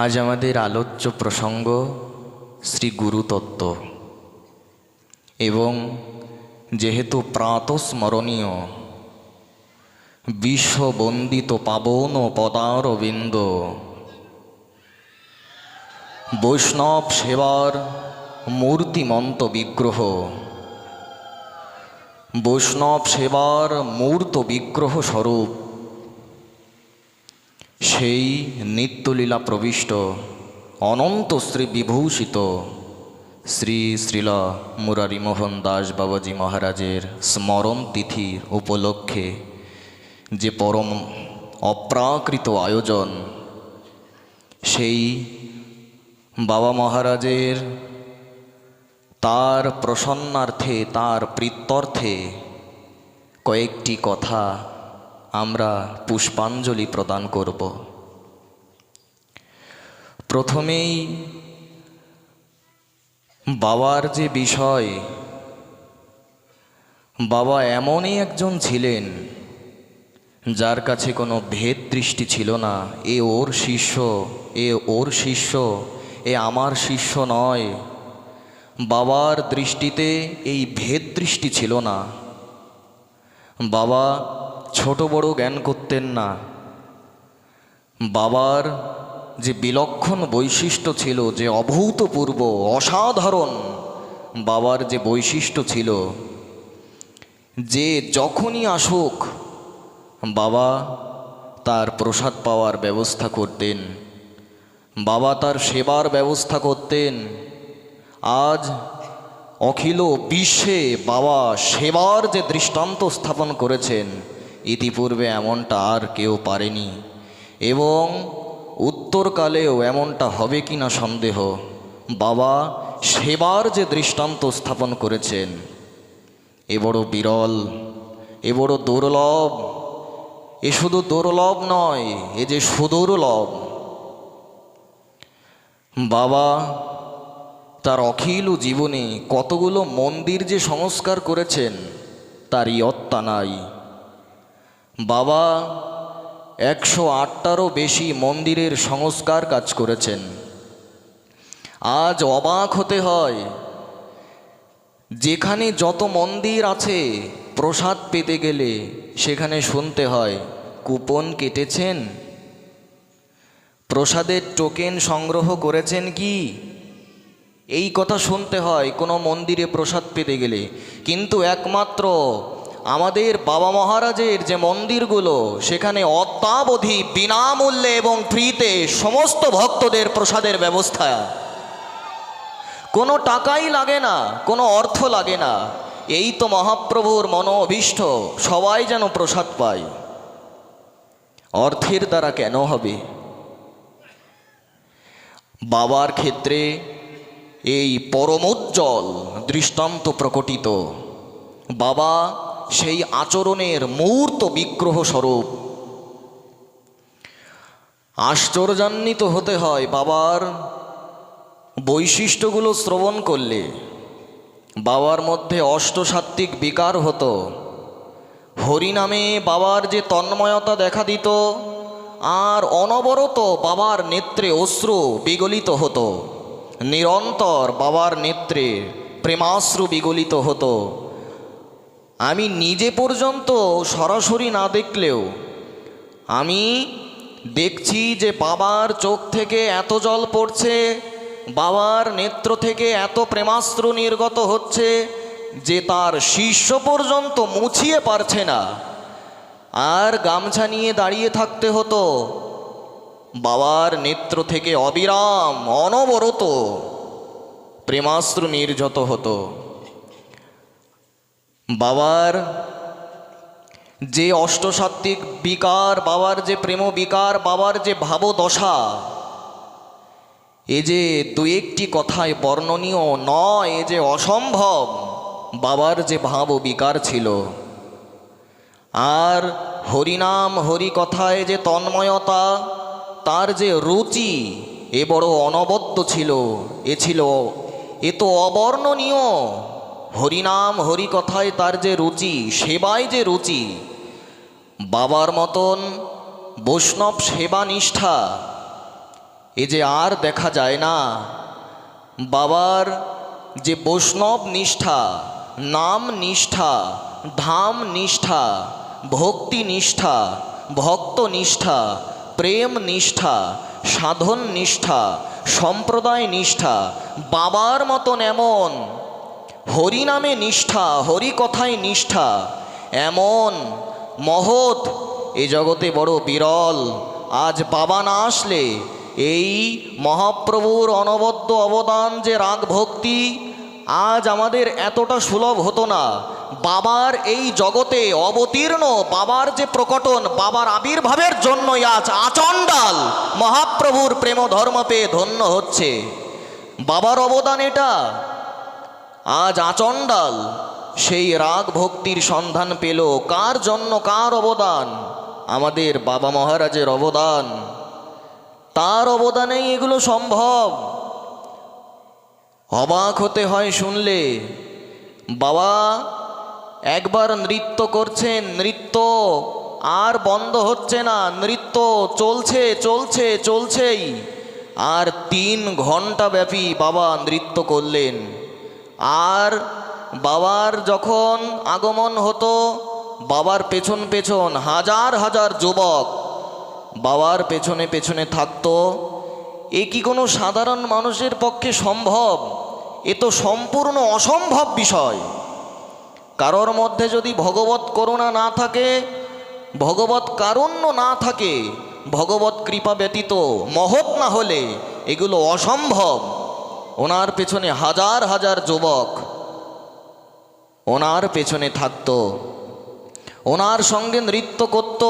আজ আমাদের আলোচ্য প্রসঙ্গ শ্রী গুরুতত্ত্ব এবং যেহেতু প্রাতঃস্মরণীয় বিশ্ববন্দিত পাবন পদারবিন্দ বৈষ্ণব সেবার মূর্তিমন্ত বিগ্রহ, বৈষ্ণব সেবার মূর্ত বিগ্রহ স্বরূপ সেই নিত্যলীলা প্রবিষ্ট অনন্ত শ্রী বিভূষিত শ্রী শ্রীলা মুরারি মোহন দাস বাবাজি মহারাজের স্মরণ তিথির উপলক্ষে যে পরম অপ্রাকৃত আয়োজন, সেই বাবা মহারাজের তার প্রসন্নার্থে, তার প্রীত্যর্থে কয়েকটি কথা আমরা পুষ্পাঞ্জলি প্রদান করব। প্রথমেই বাবার যে বিষয়, বাবা এমনই একজন ছিলেন যার কাছে কোনো ভেদ দৃষ্টি ছিল না। এ ওর শিষ্য, এ ওর শিষ্য, এ আমার শিষ্য নয়। বাবার দৃষ্টিতে এই ভেদ দৃষ্টি ছিল না। বাবা ছোট বড় জ্ঞান করতেন না। বাবার যে বিলক্ষণ বৈশিষ্ট্য ছিল, যে অভূতপূর্ব অসাধারণ বাবার যে বৈশিষ্ট্য ছিল, যে যখনই আসুক বাবা তার প্রসাদ পাওয়ার ব্যবস্থা করতেন, বাবা তার সেবার ব্যবস্থা করতেন। আজ অখিল বিশ্বে বাবা সেবার যে দৃষ্টান্ত স্থাপন করেছেন, ইতিপূর্বে এমনটা আর কেউ পারেনি এবং উত্তরকালেও এমনটা হবে কি না সন্দেহ। বাবা সেবার যে দৃষ্টান্ত স্থাপন করেছেন, এ বড় বিরল, এ বড় দুর্লভ। এ শুধু দুর্লভ নয়, এ যে সুদুর্লভ। বাবা তার অখিল জীবনে কতগুলো মন্দির যে সংস্কার করেছেন তার ইয়ত্তা নাই। বাবা 108টারও বেশি মন্দিরের সংস্কার কাজ করেছেন। আজ অবাক হতে হয়, যেখানে যত মন্দির আছে প্রসাদ পেতে গেলে সেখানে শুনতে হয় কুপন কেটেছেন, প্রসাদের টোকেন সংগ্রহ করেছেন কি, এই কথা শুনতে হয় কোনো মন্দিরে প্রসাদ পেতে গেলে। কিন্তু একমাত্র আমাদের বাবা মহারাজের যে মন্দিরগুলো, সেখানে অদ্যাবধি বিনামূল্যে এবং ফ্রিতে সমস্ত ভক্তদের প্রসাদের ব্যবস্থা। কোনো টাকাই লাগে না, কোনো অর্থ লাগে না। এই তো মহাপ্রভুর মনো অভীষ্ট, সবাই যেন প্রসাদ পায়। অর্থের দ্বারা কেন হবে? বাবার ক্ষেত্রে এই পরমোজ্জ্বল দৃষ্টান্ত প্রকটিত। বাবা সেই আচরণের মূর্ত বিগ্রহ স্বরূপ। আশ্চর্যান্বিত হতে হয় বাবার বৈশিষ্ট্যগুলো শ্রবণ করলে। বাবার মধ্যে অষ্টসাত্ত্বিক বিকার হতো। হরিনামে বাবার যে তন্ময়তা দেখা দিত, আর অনবরত বাবার নেত্রে অশ্রু বিগলিত হতো। নিরন্তর বাবার নেত্রে প্রেমাশ্রু বিগলিত হতো। আমি নিজে পর্যন্ত সরাসরি না দেখলেও আমি দেখছি যে বাবার চোখ থেকে এত জল পড়ছে, বাবার নেত্র থেকে এত প্রেমাশ্রু নির্গত হচ্ছে যে তার শিষ্য পর্যন্ত মুছিয়ে পারছে না। আর গামছা নিয়ে দাঁড়িয়ে থাকতে হতো। বাবার নেত্র থেকে অবিরাম অনবরত প্রেমাশ্রু নির্গত হতো। বাবার যে অষ্টসাত্ত্বিক বিকার, বাবার যে প্রেম বিকার, বাবার যে ভাবদশা, এ যে দু একটি কথায় বর্ণনীয় নয়, এ যে অসম্ভব। বাবার যে ভাব বিকার ছিল, আর হরিনাম হরিকথায় যে তন্ময়তা, তার যে রুচি, এ বড় অনবদ্য ছিল। এ তো অবর্ণনীয়। হরিনাম হরিকথায় তার যে রুচি, সেবায় যে রুচি, বাবার মতন বৈষ্ণব সেবা নিষ্ঠা, এ যে আর দেখা যায় না। বাবার যে বৈষ্ণব নিষ্ঠা, নাম নিষ্ঠা, ধাম নিষ্ঠা, ভক্তি নিষ্ঠা, ভক্ত নিষ্ঠা, প্রেম নিষ্ঠা, সাধন নিষ্ঠা, সম্প্রদায় নিষ্ঠা, বাবার মতন এমন হরিনামে নিষ্ঠা, হরি কথায় নিষ্ঠা, এমন মহৎ এ জগতে বড় বিরল। আজ বাবা না আসলে এই মহাপ্রভুর অনবদ্য অবদান যে রাগ ভক্তি আজ আমাদের এতটা সুলভ হতো না। বাবার এই জগতে অবতীর্ণ, বাবার যে প্রকটন, বাবার আবির্ভাবের জন্যই আজ আচণ্ডাল মহাপ্রভুর প্রেম ধর্ম পেয়ে ধন্য হচ্ছে। বাবার অবদান এটা। আজ আচণ্ডাল সেই রাগ ভক্তির সন্ধান পেল। কার জন্য, কার অবদান? আমাদের বাবা মহারাজের অবদান। তার অবদানেই এগুলো সম্ভব। অবাক হতে হয় শুনলে। বাবা একবার নৃত্য করছেন, নৃত্য আর বন্ধ হচ্ছে না, নৃত্য চলছে চলছে চলছেই। আর 3 ঘন্টা ব্যাপী বাবা নৃত্য করলেন। আর বাবার যখন আগমন হতো, বাবার পেছন পেছন হাজার হাজার যুবক বাবার পেছনে পেছনে থাকতো। এ কি কোনো সাধারণ মানুষের পক্ষে সম্ভব? এ তো সম্পূর্ণ অসম্ভব বিষয়। কারোর মধ্যে যদি ভগবত করুণা না থাকে, ভগবত কারুণ্য না থাকে, ভগবত কৃপা ব্যতীত মহৎ না হলে এগুলো অসম্ভব। ওনার পেছনে হাজার হাজার যুবক ওনার পেছনে থাকতো, ওনার সঙ্গে নৃত্য করত।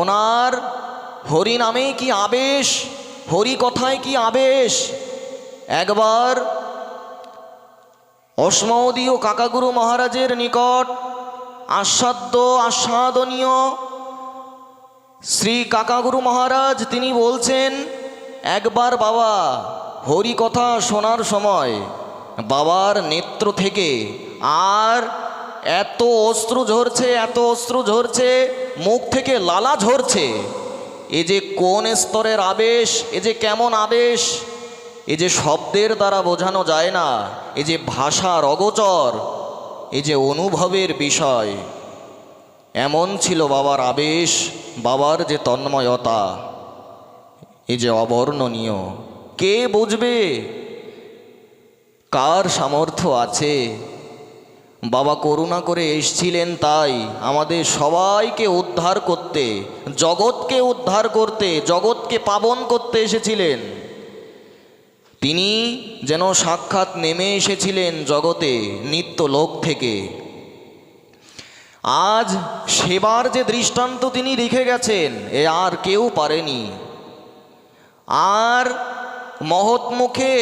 ওনার হরি নামে কি আবেশ, হরি কথায় কি আবেশ। একবার অসমৌদীয় কাকাগুরু মহারাজের নিকট আস্বাদনীয় শ্রী কাকাগুরু মহারাজ তিনি বলছেন, একবার বাবা হরি কথা শোনার সময় বাবার নেত্র থেকে আর এত অশ্রু ঝরছে, এত অশ্রু ঝরছে, মুখ থেকে লালা ঝরছে। এ যে কোন স্তরের আবেশ, এ যে কেমন আবেশ, এ যে শব্দের দ্বারা বোঝানো যায় না, এ যে ভাষার অগোচর, এ যে অনুভবের বিষয়। এমন ছিল বাবার আবেশ, বাবার যে তন্ময়তা, এ যে অবর্ণনীয়। কে বুঝবে? কার সামর্থ্য আছে? বাবা করুণা করে এসেছিলেন তাই আমাদের সবাইকে উদ্ধার করতে, জগৎকে উদ্ধার করতে, জগৎকে পাবন করতে এসেছিলেন। তিনি যেন সাক্ষাৎ নেমে এসেছিলেন জগতে নিত্য লোক থেকে। আজ সেবার যে দৃষ্টান্ত তিনি রেখে গেছেন, এ আর কেউ পারেনি। আর মহৎ মুখে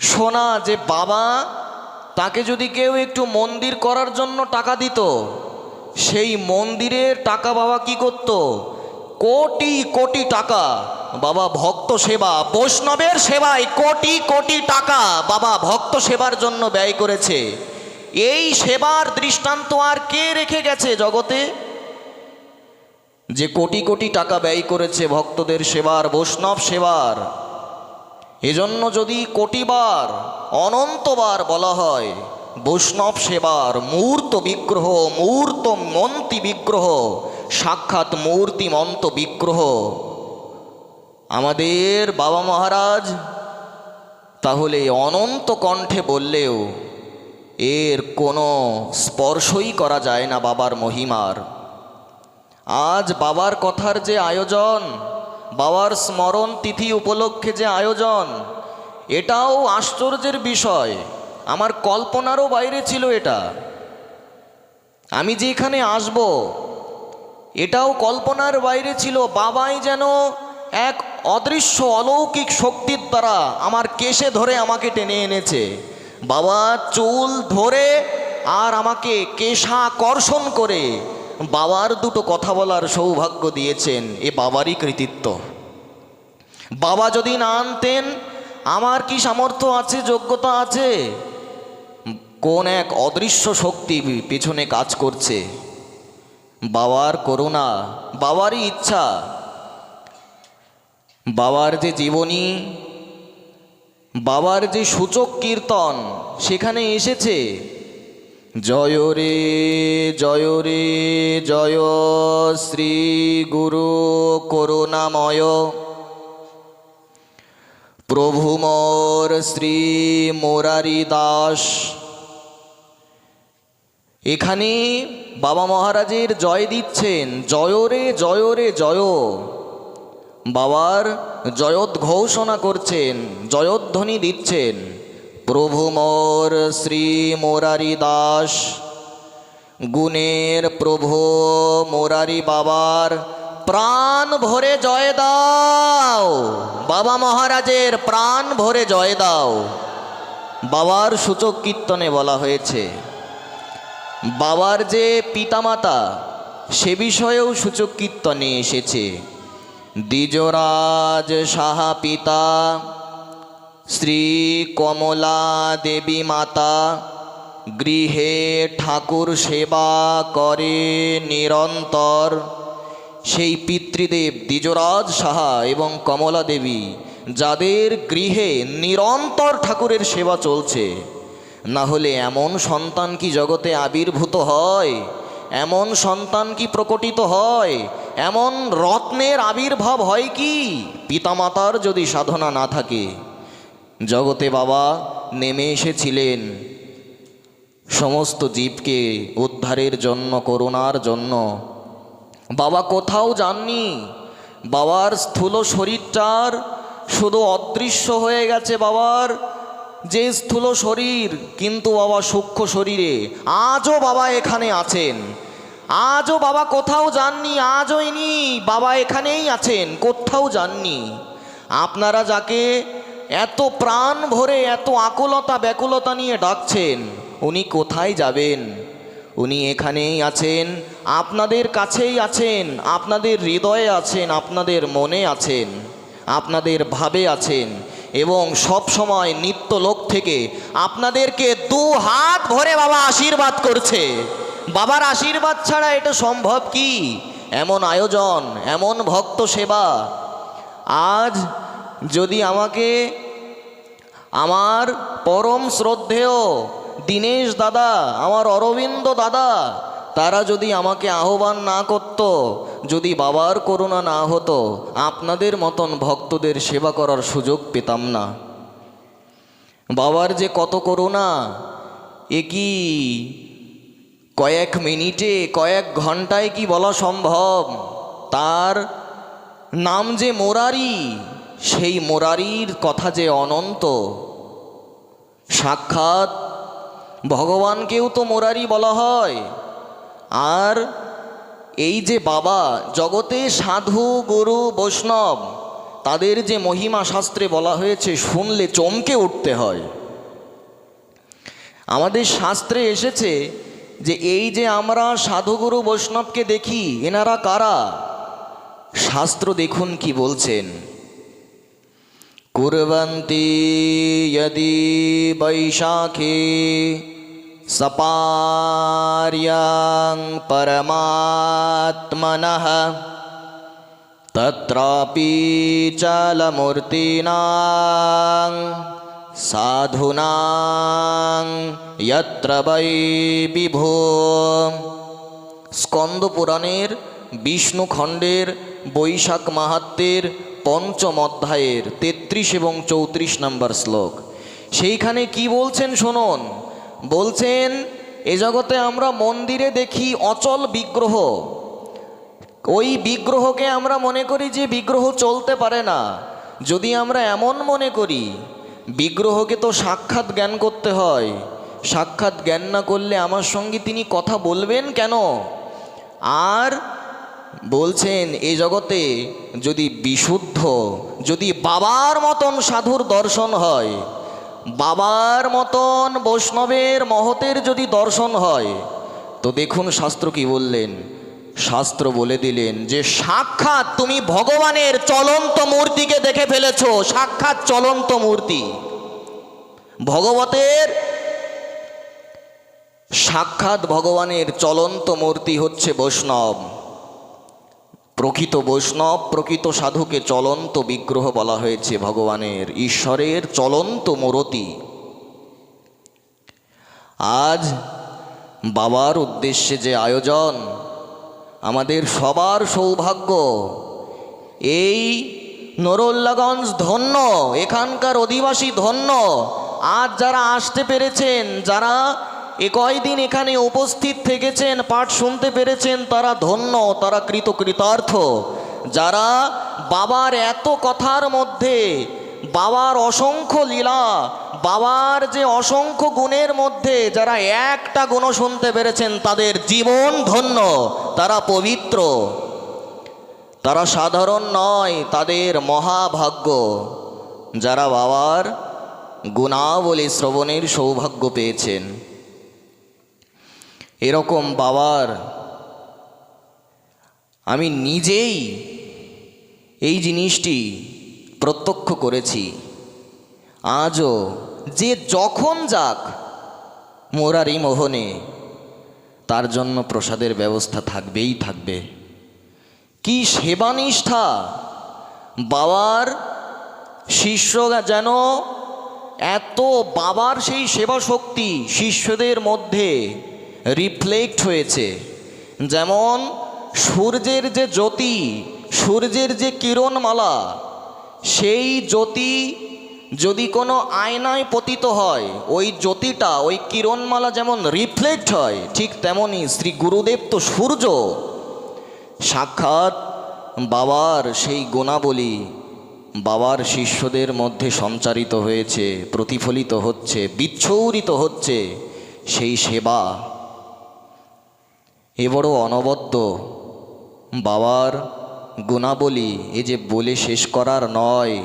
শোনা যে বাবা তাকে যদি কেউ একটু মন্দির করার জন্য টাকা দিত, সেই মন্দিরের টাকা বাবা কি করত? কোটি কোটি টাকা বাবা ভক্ত সেবা, বৈষ্ণবের সেবায় কোটি কোটি টাকা বাবা ভক্ত সেবার জন্য ব্যয় করেছে। এই সেবার দৃষ্টান্ত আর কে রেখে গেছে জগতে? যে কোটি কোটি টাকা ব্যয় করেছে ভক্তদের সেবার, বৈষ্ণব সেবার। এজন্য যদি কোটিবার অনন্তবার বলা হয় বৈষ্ণব সেবার মূর্ত বিগ্রহ, মূর্ত মন্তি বিগ্রহ, সাক্ষাৎ মূর্তিমন্ত বিগ্রহ আমাদের বাবা মহারাজ, তাহলে অনন্ত কণ্ঠে বললেও এর কোনো স্পর্শই করা যায় না বাবার মহিমার। আজ বাবার কথার যে আয়োজন, বাবার স্মরণ তিথি উপলক্ষে যে আয়োজন, এটাও আশ্চর্যের বিষয়। আমার কল্পনারও বাইরে ছিল এটা। আমি যে এখানে আসব এটাও কল্পনার বাইরে ছিল। বাবাই যেন এক অদৃশ্য অলৌকিক শক্তির দ্বারা আমার কেশে ধরে আমাকে টেনে এনেছে। বাবা চুল ধরে আর আমাকে কেশাকর্ষণ করে বাবার দুটো কথা বলার সৌভাগ্য দিয়েছেন। এ বাবারই কৃতিত্ব। বাবা যদি না আনতেন আমার কি সামর্থ্য আছে, যোগ্যতা আছে? কোন এক অদৃশ্য শক্তি পিছনে কাজ করছে। বাবার করুণা, বাবারই ইচ্ছা। বাবার যে জীবনী, বাবার যে সূচক কীর্তন সেখানে এসেছে জয় রে জয় রে জয় শ্রী গুরু করুণাময় প্রভু মোর শ্রী মুরারি দাস। এখানে বাবা মহারাজের জয় দিচ্ছেন, জয় রে জয় রে জয়। বাবার জয়োদ্ঘোষণা করছেন, জয়ধ্বনি দিচ্ছেন। প্রভু মোর শ্রী মুরারি দাস, গুণের প্রভু মুরারি বাবার প্রাণ ভরে জয় দাও। বাবা মহারাজের প্রাণ ভরে জয় দাও। বাবার সূচক কীর্তনে বলা হয়েছে। বাবার যে পিতামাতা সে বিষয়েও সূচক কীর্তনে এসেছে। দ্বিজরাজ সাহা পিতা শ্রী কমলা দেবী মাতা গৃহে ঠাকুর সেবা করে নিরন্তর। সেই পিতৃদেব দ্বিজরাজ সাহা এবং কমলা দেবী, যাদের গৃহে নিরন্তর ঠাকুরের সেবা চলছে, না হলে এমন সন্তান কি জগতে আবির্ভূত হয়? এমন সন্তান কি প্রকটিত হয়? এমন রত্নের আবির্ভাব হয় কি পিতামাতার যদি সাধনা না থাকে? জগতে বাবা নেমে এসেছিলেন সমস্ত জীবকে উদ্ধারের জন্য, করুণার জন্য। বাবা কোথাও যাননি। বাবার স্থূল শরীরটার শুধু অদৃশ্য হয়ে গেছে বাবার যে স্থূল শরীর, কিন্তু বাবা সূক্ষ্ম শরীরে আজও বাবা এখানে আছেন। আজও বাবা কোথাও যাননি, আজও ইনি বাবা এখানেই আছেন, কোথাও যাননি। আপনারা যাকে এত প্রাণ ভরে, এত আকুলতা ব্যাকুলতা নিয়ে ডাকছেন, উনি কোথায় যাবেন? উনি এখানেই আছেন, আপনাদের কাছেই আছেন, আপনাদের হৃদয়ে আছেন, আপনাদের মনে আছেন, আপনাদের ভাবে আছেন, এবং সব সময় নিত্য লোক থেকে আপনাদেরকে দু হাত ভরে বাবা আশীর্বাদ করছে। বাবার আশীর্বাদ ছাড়া এটা সম্ভব কি? এমন আয়োজন, এমন ভক্ত সেবা। আজ যদি আমাকে আমার পরম শ্রদ্ধেয় দীনেশ দাদা, আমার অরবিন্দ দাদা, তারা যদি আমাকে আহ্বান না করত, যদি বাবার করুণা না হতো, আপনাদের মতন ভক্তদের সেবা করার সুযোগ পেতাম না। বাবার যে কত করুণা, এ কি কয়েক মিনিটে, কয়েক ঘন্টায় কি বলা সম্ভব? তার নাম যে মুরারি, সেই মুরারির কথা যে অনন্ত। সাক্ষাৎ ভগবানকেও তো মুরারি বলা হয়। আর এই যে বাবা, জগতে সাধু গুরু বৈষ্ণব, তাদের যে মহিমা শাস্ত্রে বলা হয়েছে, শুনলে চমকে উঠতে হয়। আমাদের শাস্ত্রে এসেছে যে এই যে আমরা সাধুগুরু বৈষ্ণবকে দেখি, এনারা কারা? শাস্ত্র দেখুন কি বলছেন। কুর্বন্তি যদি বৈশাখে সপার্যাং পরমাত্মনঃ তত্রাপি চলমূর্তিনাং সাধুনাং যত্র বৈ বিভো। স্কন্দ পুরাণের বিষ্ণু খণ্ডের বৈশাখ মাহাত্ম্যের পঞ্চম অধ্যায়ের 33 এবং 34 নম্বর শ্লোক। সেইখানে কি বলছেন শুনুন। বলছেন, এ জগতে আমরা মন্দিরে দেখি অচল বিগ্রহ। ওই বিগ্রহকে আমরা মনে করি যে বিগ্রহ চলতে পারে না। যদি আমরা এমন মনে করি, বিগ্রহকে তো সাক্ষাৎ জ্ঞান করতে হয়। সাক্ষাৎ জ্ঞান না করলে আমার সঙ্গে তিনি কথা বলবেন কেন? আর বলছেন, এই জগতে যদি বিশুদ্ধ, যদি বাবার মতন সাধুর দর্শন হয়, বাবার মতন বৈষ্ণবের মহতের যদি দর্শন হয়, তো দেখুন শাস্ত্র কি বললেন। শাস্ত্র বলে দিলেন যে সাক্ষাৎ তুমি ভগবানের চলন্ত মূর্তিকে দেখে ফেলেছো। সাক্ষাৎ চলন্ত মূর্তি ভগবতের, সাক্ষাৎ ভগবানের চলন্ত মূর্তি হচ্ছে বৈষ্ণব। প্রকৃত বৈষ্ণব, প্রকৃত সাধুকে চলন্ত বিগ্রহ বলা হয়েছে, ভগবানের, ঈশ্বরের চলন্ত মূরতি। আজ বাবার উদ্দেশ্যে যে আয়োজন, আমাদের সবার সৌভাগ্য। এই নরুল্লাগঞ্জ ধন্য, এখানকার অধিবাসী ধন্য। আজ যারা আসতে পেরেছেন, যারা কয়দিন এখানে উপস্থিত থেকেছেন, পাঠ শুনতে পেরেছেন, তারা ধন্য, তারা কৃতকৃতার্থ। যারা বাবার এত কথার মধ্যে, বাবার অসংখ্য লীলা, বাবার যে অসংখ্য গুণের মধ্যে যারা একটা গুণ শুনতে পেরেছেন, তাদের জীবন ধন্য, তারা পবিত্র, তারা সাধারণ নয়, তাদের মহাভাগ্য। যারা বাবার গুণাবলী শ্রবণের সৌভাগ্য পেয়েছেন। এরকম বাবার আমি নিজেই এই জিনিসটি প্রত্যক্ষ করেছি। আজও যে যখন যাক মোরারি মোহনে, তার জন্য প্রসাদের ব্যবস্থা থাকবেই থাকবে। কি সেবানিষ্ঠা! বাবার শিষ্য যেন এত, বাবার সেই সেবা শক্তি শিষ্যদের মধ্যে রিফ্লেক্ট হয়েছে। যেমন সূর্যের যে জ্যোতি, সূর্যের যে কিরণমালা, সেই জ্যোতি যদি কোনো আয়নায় পতিত হয়, ওই জ্যোতিটা, ওই কিরণমালা যেমন রিফ্লেক্ট হয়, ঠিক তেমনই শ্রী গুরুদেব তো সূর্য। সাক্ষাৎ বাবার সেই গুণাবলী বাবার শিষ্যদের মধ্যে সঞ্চারিত হয়েছে, প্রতিফলিত হচ্ছে, বিচ্ছুরিত হচ্ছে সেই সেবা। এ বড় অনবদ্য বাবার গুণাবলী, এ যে বলে শেষ করার নয়।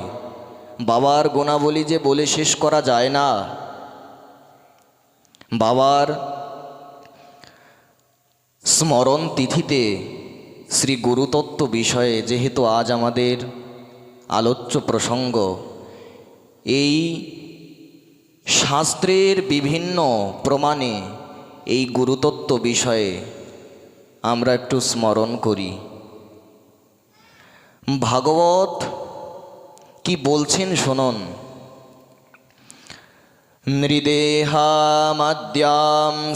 বাবার গুণাবলী যে বলে শেষ করা যায় না। বাবার স্মরণ তিথিতে শ্রী গুরুতত্ত্ব বিষয়ে যেহেতু আজ আমাদের আলোচ্য প্রসঙ্গ, এই শাস্ত্রের বিভিন্ন প্রমাণে এই গুরুতত্ত্ব বিষয়ে আমরা একটু স্মরণ করি। ভাগবত কি বলছেন শুনুন। নৃদেহামাদ্যাম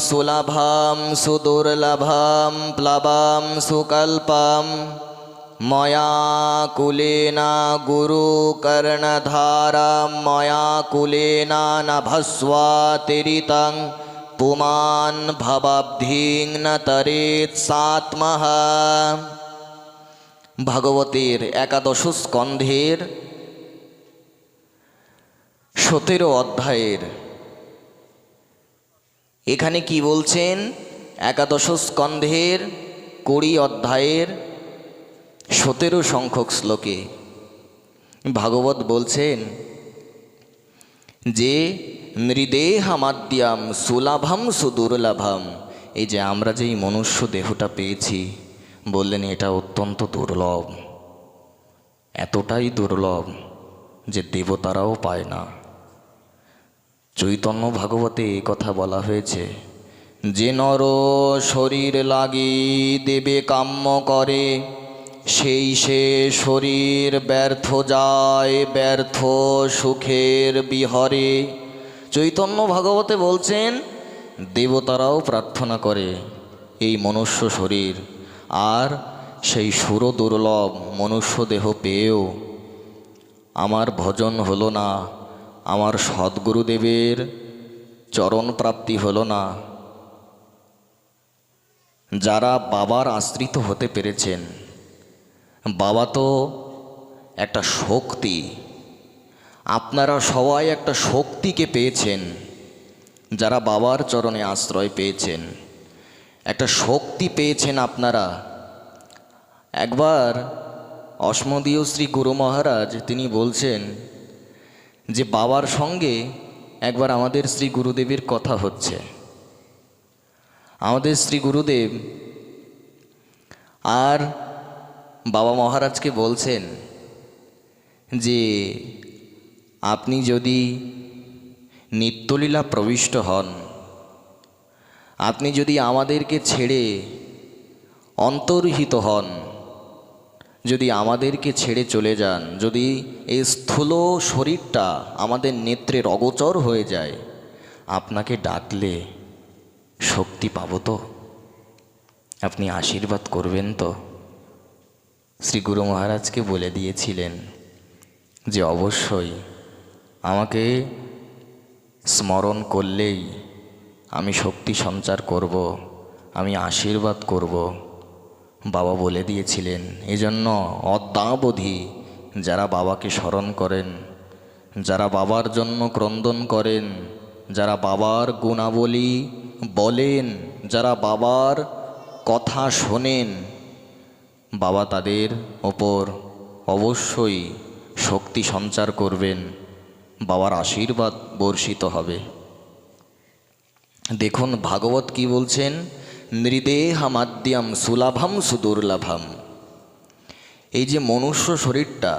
সুলভাম সুদুর্লভাম প্লবাম সুকল্পাম ময়া কুলেনা গুরু কর্ণধারাম ময়া কুলেনা নভস্বাতিরিতং পুমান ভবাব্ধিং ন তরেৎ সাত্মহ। ভাগবতের একাদশ স্কন্ধের 17 অধ্যায়ের এখানে কি বলছেন? একাদশ স্কন্ধের 20 অধ্যায়ের 17 সংখ্যক শ্লোকে ভাগবত বলছেন যে নৃদেহামাদ্যাম সুলভম সুদুর্লভম, এই যে আমরা যেই মনুষ্য দেহটা পেয়েছি, বললেন এটা অত্যন্ত দুর্লভ, এতটাই দুর্লভ যে দেবতারাও পায় না। চৈতন্য ভাগবতে এই কথা বলা হয়েছে, যে নর শরীর লাগি দেবে কাম্য করে, সেই সে শরীর ব্যর্থ যায় ব্যর্থ সুখের বিহরে। চৈতন্য ভাগবতে বলছেন দেবতারাও প্রার্থনা করে এই মনুষ্য শরীর, আর সেই সুর দুর্লভ মনুষ্য দেহ পেয়েও আমার ভজন হলো না, আমার সদ্গুরুদেবের চরণ প্রাপ্তি হলো না। যারা বাবার আশ্রিত হতে পেরেছেন, বাবা তো একটা শক্তি, আপনারা সবাই একটা শক্তিকে পেয়েছেন। যারা বাবার চরণে আশ্রয় পেয়েছেন, একটা শক্তি পেয়েছেন আপনারা। একবার অস্মদীয় শ্রী গুরু মহারাজ তিনি বলছেন যে বাবার সঙ্গে একবার আমাদের শ্রী গুরুদেবের কথা হচ্ছে। আমাদের শ্রী গুরুদেব আর বাবা মহারাজকে বলছেন যে আপনি যদি নিত্যলীলা প্রবিষ্ট হন, আপনি যদি আমাদেরকে ছেড়ে অন্তর্হিত হন, যদি আমাদেরকে ছেড়ে চলে যান, যদি এই স্থূল শরীরটা আমাদের নেত্রের অগোচর হয়ে যায়, আপনাকে ডাকলে শক্তি পাবো তো? আপনি আশীর্বাদ করবেন তো? শ্রী গুরু মহারাজকে বলে দিয়েছিলেন যে অবশ্যই আমাকে স্মরণ করলেই আমি শক্তি সঞ্চার করব, আমি আশীর্বাদ করব। বাবা বলে দিয়েছিলেন, এজন্য অদ্যাবধি যারা বাবাকে স্মরণ করেন, যারা বাবার জন্য ক্রন্দন করেন, যারা বাবার গুণাবলী বলেন, যারা বাবার কথা শোনেন, বাবা তাদের ওপর অবশ্যই শক্তি সঞ্চার করবেন, বাবার আশীর্বাদ বর্ষিত হবে। দেখুন ভাগবত কি বলছেন, নৃদেহমাদ্যম সুলভম সুদুর্লভম। এই যে মনুষ্য শরীরটা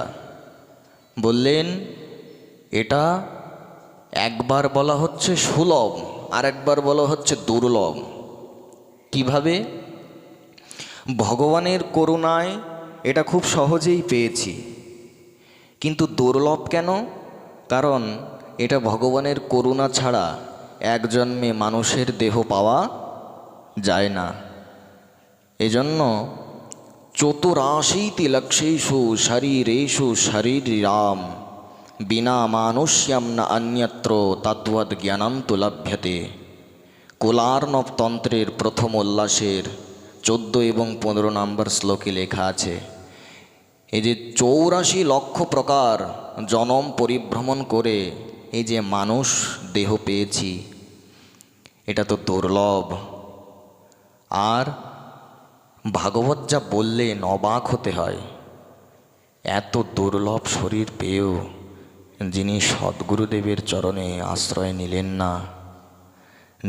বললেন, এটা একবার বলা হচ্ছে সুলভ, আর একবার বলা হচ্ছে দুর্লভ। কিভাবে? ভগবানের করুণায় এটা খুব সহজেই পেয়েছি, কিন্তু দুর্লভ কেন? কারণ এটা ভগবানের করুণা ছাড়া এক জন্মে মানুষের দেহ পাওয়া যায় না। এজন্য 84 লক্ষেষু শরীরেষু শরীরাম বিনা মানুষ্যম না অন্যত্র তদ্বৎ জ্ঞানম তু লভ্যতে। কোলার্ণব তন্ত্রের প্রথম উল্লাসের 14 এবং 15 নম্বর শ্লোকে লেখা আছে, এই যে 84 লক্ষ প্রকার জনম পরিভ্রমণ করে এই যে মানুষ দেহ পেয়েছি, এটা তো দুর্লভ। আর ভাগবত যা বললেন অবাক হতে হয়, এত দুর্লভ শরীর পেয়েও যিনি সদ্গুরুদেবের চরণে আশ্রয় নিলেন না,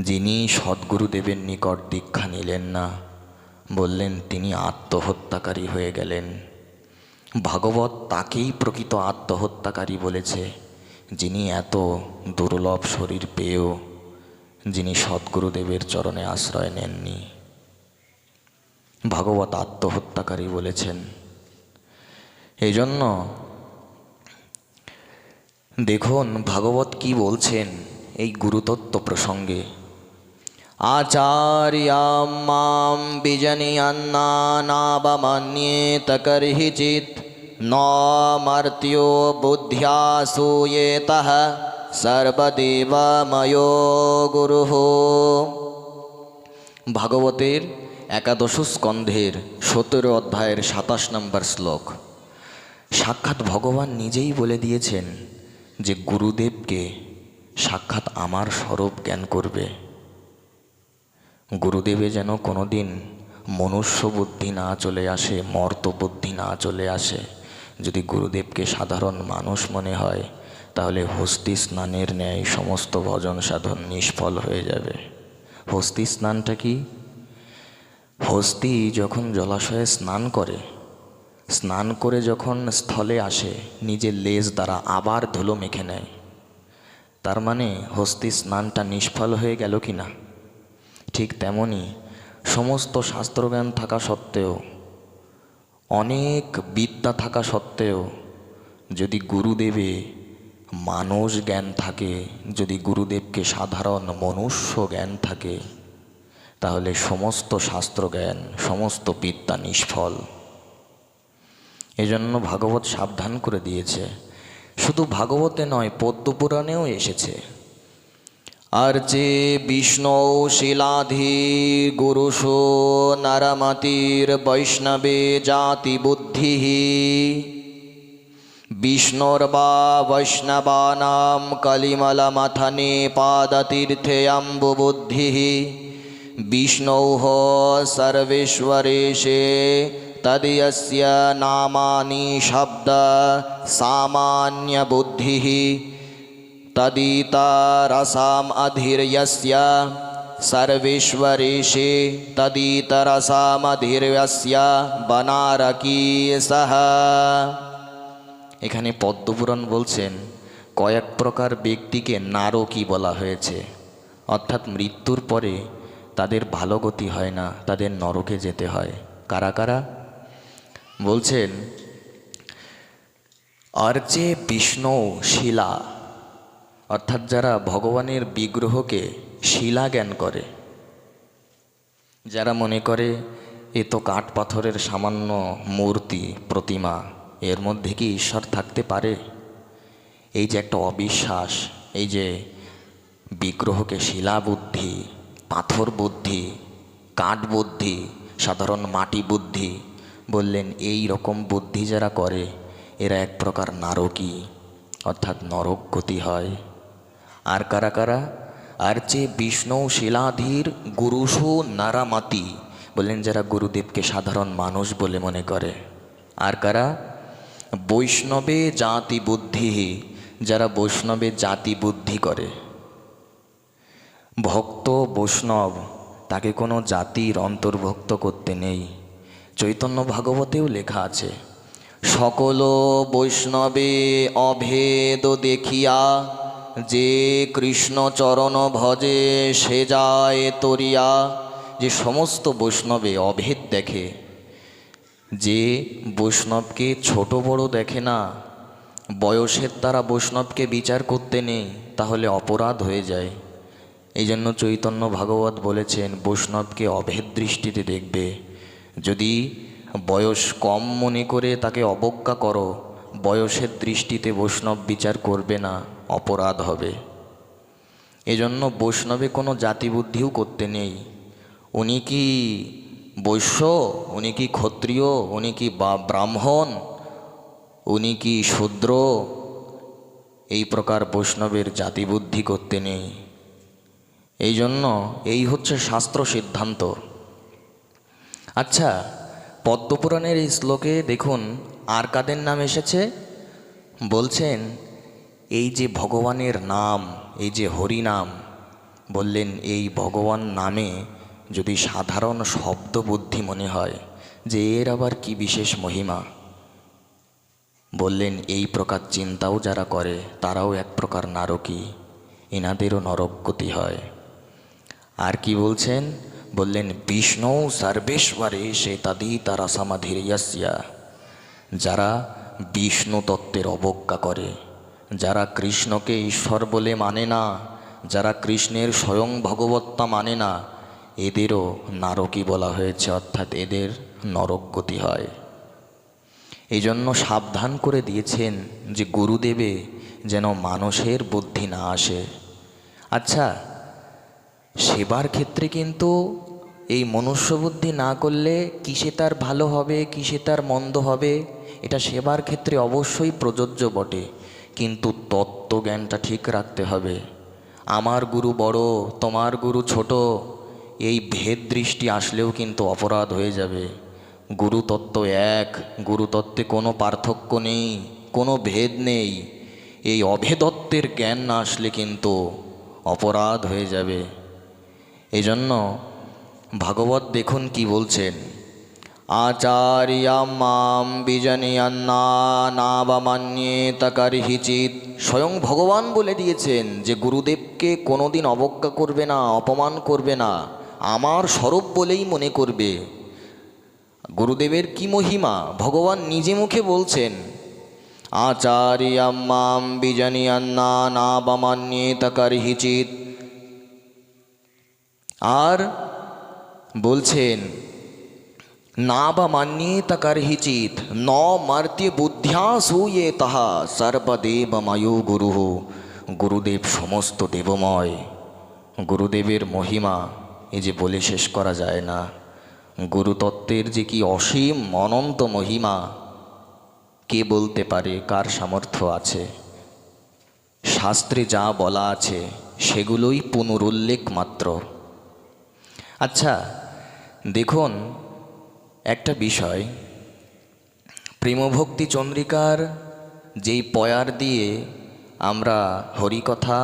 যিনি সদ্গুরুদেবের নিকট দীক্ষা নিলেন না, বললেন তিনি আত্মহত্যাকারী হয়ে গেলেন। ভাগবত তাকেই প্রকৃত আত্মহত্যাকারী বলেছে, যিনি এত দুর্লভ শরীর পেয়েও যিনি সদ্গুরুদেবের চরণে আশ্রয় নেননি, ভাগবত আত্মহত্যাকারী বলেছেন। এই জন্য দেখুন ভাগবত কি বলছেন এই গুরুতত্ত্ব প্রসঙ্গে, আচার্যাম মাম বিজনীয়ান্নাবমান্যেত কর্হিচিৎ ন মর্ত্য বুদ্ধ্যা সূয়েতঃ সর্বদেবময়ো গুরুঃ। ভাগবতের 11 স্কন্ধের 17 অধ্যায়ের 27 নম্বর শ্লোক। সাক্ষাৎ ভগবান নিজেই বলে দিয়েছেন যে গুরুদেবকে সাক্ষাৎ আমার স্বরূপ জ্ঞান করবে। গুরুদেবে যেন কোনোদিন মনুষ্য বুদ্ধি না চলে আসে, মর্ত বুদ্ধি না চলে আসে। যদি গুরুদেবকে সাধারণ মানুষ মনে হয়, তাহলে হস্তি স্নানের ন্যায় সমস্ত ভজন সাধন নিষ্ফল হয়ে যাবে। হস্তি স্নানটা কি? হস্তি যখন জলাশয়ে স্নান করে, স্নান করে যখন স্থলে আসে, নিজের লেজ দ্বারা আবার ধুলো মেখে নেয়, তার মানে হস্তি স্নানটা নিষ্ফল হয়ে গেল কি না? ঠিক তেমনি সমস্ত শাস্ত্রজ্ঞান থাকা সত্ত্বেও, অনেক বিদ্যা থাকা সত্ত্বেও, যদি গুরুদেবে মানুষ জ্ঞান থাকে, যদি গুরুদেবকে সাধারণ মনুষ্য জ্ঞান থাকে, তাহলে সমস্ত শাস্ত্রজ্ঞান, সমস্ত বিদ্যা নিষ্ফল। এজন্য ভাগবত সাবধান করে দিয়েছে। শুধু ভাগবতে নয়, পদ্মপুরাণেও এসেছে, আর যে বিষ্ণু শিলাধি গুরুষো নরমতির বৈষ্ণবে জাতি বুদ্ধি বিষ্ণুর্বা বৈষ্ণবানাম কলিমলমথনে পাদতীর্থে অম্বুবুদ্ধি বিষ্ণোঃ সর্বেশ্বরেশে তদয়স্য নামানি শব্দ সামান্য বুদ্ধি তদিতরসাম অধীর্যস্য সর্বেশ্বরেশে তদিতরসাম অধীর্যস্য বনারকীসঃ। এখানে পদ্মপুরাণ বলছেন কয়েক প্রকার ব্যক্তিকে নারকী বলা হয়েছে, অর্থাৎ মৃত্যুর পরে তাদের ভালো গতি হয় না, তাদের নরকে যেতে হয়। কারা কারা? বলছেন আর্যে বিষ্ণু শিলা, অর্থাৎ যারা ভগবানের বিগ্রহকে শিলা জ্ঞান করে, যারা মনে করে এ তো কাঠ পাথরের সামান্য মূর্তি প্রতিমা, এর মধ্যে কি ঈশ্বর থাকতে পারে, এই যে একটা অবিশ্বাস, এই যে বিগ্রহকে শিলা বুদ্ধি, পাথর বুদ্ধি, কাঠ বুদ্ধি, সাধারণ মাটি বুদ্ধি, বললেন এই রকম বুদ্ধি যারা করে এরা এক প্রকার নারকী, অর্থাৎ নরক গতি হয়। আর কারা কারা? আর যে বিষ্ণু শিলাধীর গুরুষু নারামাতি, বললেন যারা গুরুদেবকে সাধারণ মানুষ বলে মনে করে। আর কারা? বৈষ্ণবে জাতি বুদ্ধি, যারা বৈষ্ণবে জাতি বুদ্ধি করে। ভক্ত বৈষ্ণব তাকে কোনো জাতির অন্তর্ভুক্ত করতে নেই। চৈতন্য ভাগবতেও লেখা আছে, সকল বৈষ্ণবে অভেদ দেখিয়া, যে কৃষ্ণ চরণ ভজে সে যায় তরিয়া। যে সমস্ত বৈষ্ণবে অভেদ দেখে, যে বৈষ্ণবকে ছোট বড় দেখে না, বয়সের দ্বারা বৈষ্ণবকে বিচার করতে নেই, তাহলে অপরাধ হয়ে যায়। এই জন্য চৈতন্য ভাগবত বলেছেন বৈষ্ণবকে অভেদ দৃষ্টিতে দেখবে। যদি বয়স কম মনে করে তাকে অবজ্ঞা করো, বয়সের দৃষ্টিতে বৈষ্ণব বিচার করবে না, অপরাধ হবে। এজন্য বৈষ্ণবে কোনো জাতিবুদ্ধিও করতে নেই। উনি কি বৈশ্য, উনি কি ক্ষত্রিয়, উনি কি ব্রাহ্মণ, উনি কি শূদ্র, এই প্রকার বৈষ্ণবের জাতিবুদ্ধি করতে নেই। এই জন্য এই হচ্ছে শাস্ত্র সিদ্ধান্ত। আচ্ছা, পদ্মপুরাণের এই শ্লোকে দেখুন আর কাদের নাম এসেছে। বলছেন এই যে ভগবানের নাম, এই যে হরি নাম, বললেন এই ভগবান নামে যদি সাধারণ শব্দ বুদ্ধি মনে হয় যে এর আবার কি বিশেষ মহিমা, বললেন এই প্রকার চিন্তাও যারা করে তারাও এক প্রকার নারকী, এনাদেরও নরক গতি হয়। আর কি বলছেন? বললেন বিষ্ণু সর্বেশ্বরে সে তাদি তারা সমাধিরিয়াস্যা, যারা বিষ্ণু তত্ত্বের অবজ্ঞা করে, যারা কৃষ্ণকে ঈশ্বর বলে মানে না, যারা কৃষ্ণের স্বয়ং ভগবত্তা মানে না, এদেরও নারকী বলা হয়েছে, অর্থাৎ এদের নরক গতি হয়। এই জন্য সাবধান করে দিয়েছেন যে গুরুদেবে যেন মানুষের বুদ্ধি না আসে। আচ্ছা, সেবার ক্ষেত্রে কিন্তু এই মনুষ্য বুদ্ধি না করলে কিসে তার ভালো হবে, কিসে তার মন্দ হবে, এটা সেবার ক্ষেত্রে অবশ্যই প্রযোজ্য বটে, কিন্তু তত্ত্বজ্ঞানটা ঠিক রাখতে হবে। আমার গুরু বড়, তোমার গুরু ছোট, এই ভেদ দৃষ্টি আসলেও কিন্তু অপরাধ হয়ে যাবে। গুরুতত্ত্ব এক, গুরুতত্ত্বে কোনো পার্থক্য নেই, কোনো ভেদ নেই। এই অভেদত্বের জ্ঞান না আসলে কিন্তু অপরাধ হয়ে যাবে। এজন্য ভাগবত দেখুন কি বলছেন, আচার্যা মাম বিজনিয়ান্না নাবামান্যেত কার্হিচিৎ। স্বয়ং ভগবান বলে দিয়েছেন যে গুরুদেবকে কোনোদিন অবজ্ঞা করবে না, অপমান করবে না, আমার স্বরূপ বলেই মনে করবে। গুরুদেবের কি মহিমা ভগবান নিজে মুখে বলছেন, আচার্যা মাম বিজনিয়ান্না নাবামান্যেত কার্হিচিৎ। আর বলছেন না বা মান্যেত কার্হিচিৎ ন মার্ত্য বুদ্ধ্যা সূয়ে তাহা সর্বদেবময়ো গুরু। গুরুদেব সমস্ত দেবময়, গুরুদেবের মহিমা এই যে বলে শেষ করা যায় না। গুরুতত্ত্বের যে কি অসীম অনন্ত মহিমা, কে বলতে পারে, কার সামর্থ্য আছে? শাস্ত্রে যা বলা আছে সেগুলোই পুনরুল্লেখ মাত্র। আচ্ছা দেখুন একটা বিষয়, প্রেমভক্তি চন্দ্রিকার যেই পয়ার দিয়ে আমরা হরিকথা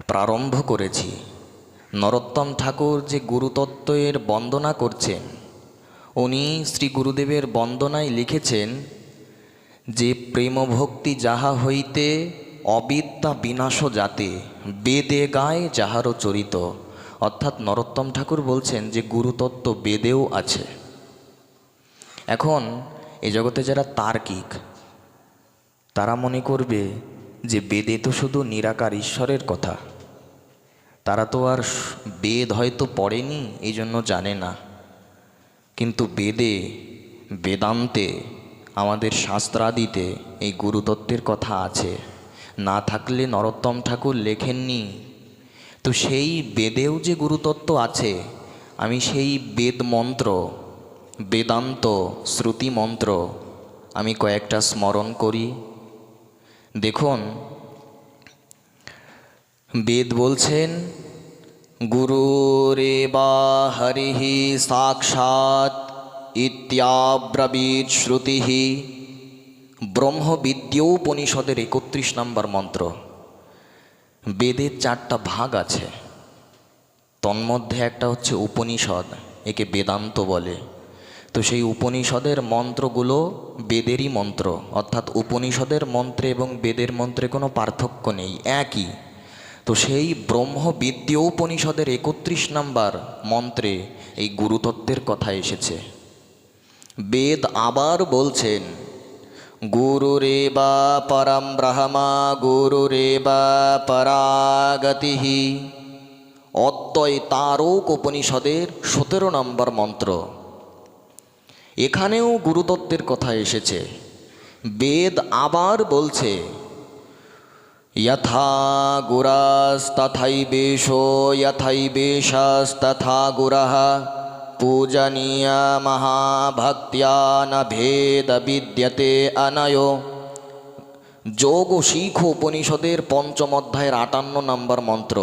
প্রারম্ভ করেছি, নরোত্তম ঠাকুর যে গুরুতত্ত্বের বন্দনা করছেন, উনি শ্রী গুরুদেবের বন্দনায় লিখেছেন যে প্রেমভক্তি যাহা হইতে অবিদ্যা বিনাশ যাতে বেদে গায় যাহারও চরিত। অর্থাৎ নরোত্তম ঠাকুর বলছেন যে গুরুতত্ত্ব বেদেও আছে। এখন এই জগতে যারা তার্কিক, তারা মনে করবে যে বেদে তো শুধু নিরাকার ঈশ্বরের কথা, তারা তো আর বেদ হয়তো পড়েনি, এই জন্য জানে না। কিন্তু বেদে, বেদান্তে, আমাদের শাস্ত্রাদিতে এই গুরুতত্ত্বের কথা আছে, না থাকলে নরোত্তম ঠাকুর লেখেননি। তো সেই বেদেও যে গুরুতত্ত্ব আছে, আমি সেই বেদ মন্ত্র, বেদান্ত শ্রুতি মন্ত্র আমি কয়েকটা স্মরণ করি। দেখুন, বেদ বলছেন গুরুরেবা হরিঃ সাক্ষাৎ ইত্যাব্রবীৎ শ্রুতিঃ। ব্রহ্মবিদ্যোপনিষদের 31 নম্বর মন্ত্র। বেদের 4টা ভাগ আছে, তন্মধ্যে একটা হচ্ছে উপনিষদ, একে বেদান্ত বলে। তো সেই উপনিষদের মন্ত্রগুলো বেদেরই মন্ত্র, অর্থাৎ উপনিষদের মন্ত্রে এবং বেদের মন্ত্রে কোনো পার্থক্য নেই, একই। তো সেই ব্রহ্মবিদ্যোপনিষদের 31 নম্বর মন্ত্রে এই গুরুতত্ত্বের কথা এসেছে। বেদ আবার বলছেন গুরুরেবা পরম ব্রহ্মা গুরুরেবা পরাগতিঃ। অদ্বৈ তারক উপনিষদের 17 নম্বর মন্ত্র। এখানেও গুরুতত্ত্বের কথা এসেছে। বেদ আবার বলছে যথা গুরাস্তথৈবেশো যথৈবেশস্তথা গুরঃ পূজনীয়া মহাভক্ত্যা ন ভেদ বিদ্যতে অনয়ো। যোগ ও শিখ উপনিষদের 5ম অধ্যায়ের 58 নম্বর মন্ত্র।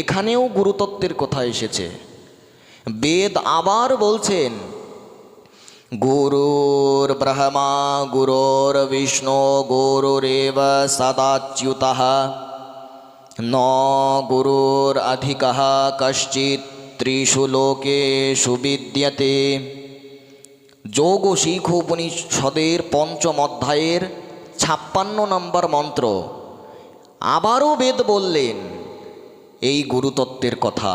এখানেও গুরুতত্ত্বের কথা এসেছে। বেদ আবার বলছেন গুরুর ব্রহ্মা গুরুর বিষ্ণু গুরুরেব সদাচ্যুতঃ ন গুরুর অধিকঃ কশ্চিৎ ত্রিষু লোকেষু বিদ্যতে। যোগ ও শিখ উপনিষদের 5ম অধ্যায়ের 56 নম্বর মন্ত্র। আবারও বেদ বললেন এই গুরুতত্ত্বের কথা।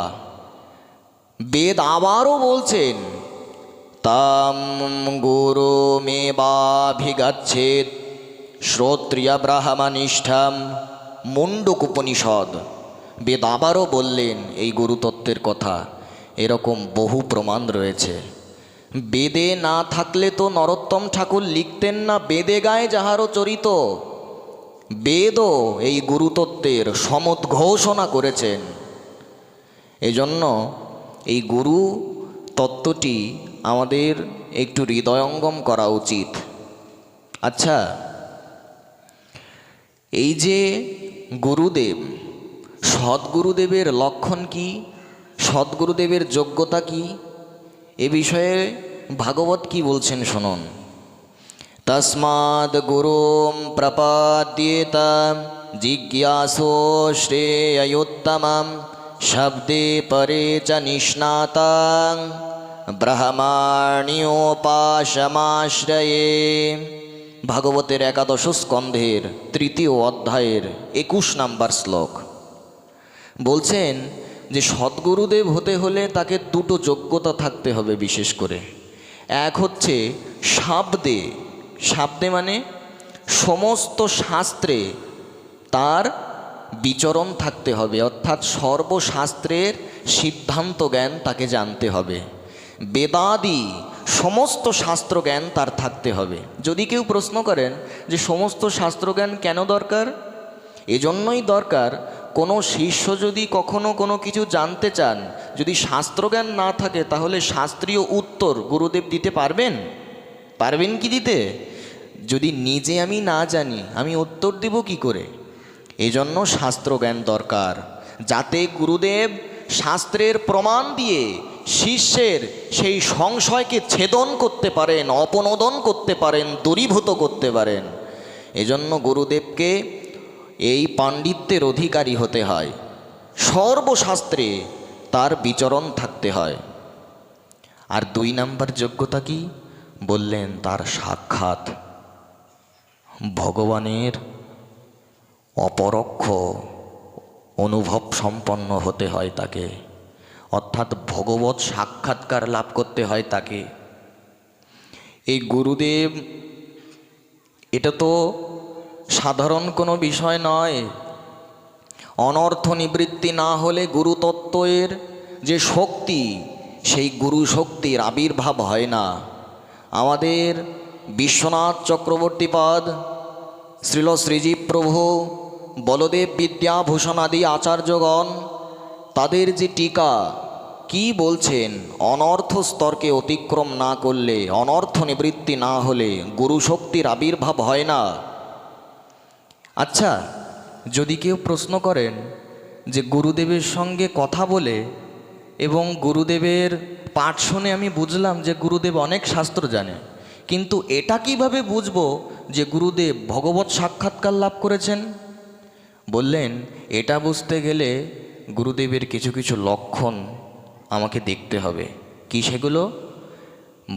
বেদ আবারও বলছেন তাম গুরুমেবাভিগচ্ছেৎ শ্রোত্রিয় ব্রাহ্মনিষ্ঠম। মুণ্ডক উপনিষদ। বেদ আবারও বললেন এই গুরুতত্ত্বের কথা। এরকম বহু প্রমাণ রয়েছে। বেদে না থাকলে তো নরোত্তম ঠাকুর লিখতেন না বেদে গায়ে যাহারও চরিত। বেদও এই গুরুতত্ত্বের সমুদ্ঘোষণা করেছেন। এজন্য এই গুরু তত্ত্বটি আমাদের একটু হৃদয়ঙ্গম করা উচিত। আচ্ছা, এই যে গুরুদেব, সদ্গুরুদেবের লক্ষণ কি, সদ্গুরুদেবের যোগ্যতা কি, এ বিষয়ে ভাগবত কি বলছেন শুনুন। তস্মাদ্ গুরুম প্রপদ্যেত জিজ্ঞাসো শ্রেয়োত্তমম শব্দে পরে চ নিষ্ণাতাং ব্রহ্মাণ্যোপাসমাশ্রয়ে। ভাগবতের 11 স্কন্ধের 3য় অধ্যায়ের 21 নম্বর শ্লোক। বলছেন যে সদ্গুরুদেব হতে হলে তাকে 2টো যোগ্যতা থাকতে হবে বিশেষ করে। এক হচ্ছে শাব্দে, শাব্দে মানে সমস্ত শাস্ত্রে তার বিচরণ থাকতে হবে, অর্থাৎ সর্বশাস্ত্রের সিদ্ধান্ত জ্ঞান তাকে জানতে হবে। বেদাদি সমস্ত শাস্ত্রজ্ঞান তার থাকতে হবে। যদি কেউ প্রশ্ন করেন যে সমস্ত শাস্ত্রজ্ঞান কেন দরকার, এজন্যই দরকার কোনো শিষ্য যদি কখনো কোনো কিছু জানতে চান, যদি শাস্ত্রজ্ঞান না থাকে তাহলে শাস্ত্রীয় উত্তর গুরুদেব দিতে পারবেন? পারবেন কি দিতে? যদি নিজে আমি না জানি আমি উত্তর দেব কি করে? এজন্য শাস্ত্রজ্ঞান দরকার, যাতে গুরুদেব শাস্ত্রের প্রমাণ দিয়ে শিষ্যের সেই সংশয়কে ছেদন করতে পারেন, অপনোদন করতে পারেন, দূরীভূত করতে পারেন। এজন্য গুরুদেবকে এই পাণ্ডিত্যের অধিকারী হতে হয়, সর্বশাস্ত্রে তার বিচরণ থাকতে হয়। আর 2 নম্বর যোগ্যতা কি বললেন? তার সাক্ষাৎ ভগবানের অপরোক্ষ অনুভব সম্পন্ন হতে হয় তাকে, অর্থাৎ ভগবত সাক্ষাৎকার লাভ করতে হয় তাকে। এই গুরুদেব এটা তো সাধারণ কোনো বিষয় নয়। অনর্থ নিবৃত্তি না হলে গুরুতত্ত্বের যে শক্তি, সেই গুরু শক্তির আবির্ভাব হয় না। আমাদের বিশ্বনাথ চক্রবর্তীপাদ, শ্রীল শ্রীজীব প্রভু, বলদেব বিদ্যাভূষণ আদি আচার্যগণ তাদের যে টিকা কি বলছেন, অনর্থ স্তরকে অতিক্রম না করলে, অনর্থ নিবৃত্তি না হলে গুরু শক্তির আবির্ভাব হয় না। আচ্ছা, যদি কেউ প্রশ্ন করেন যে গুরুদেবের সঙ্গে কথা বলে এবং গুরুদেবের পাঠ শুনে আমি বুঝলাম যে গুরুদেব অনেক শাস্ত্র জানে, কিন্তু এটা কিভাবে বুঝবো যে গুরুদেব ভগবৎ সাক্ষাৎকার লাভ করেছেন? বললেন, এটা বুঝতে গেলে গুরুদেবের কিছু কিছু লক্ষণ আমাকে দেখতে হবে। কি সেগুলো?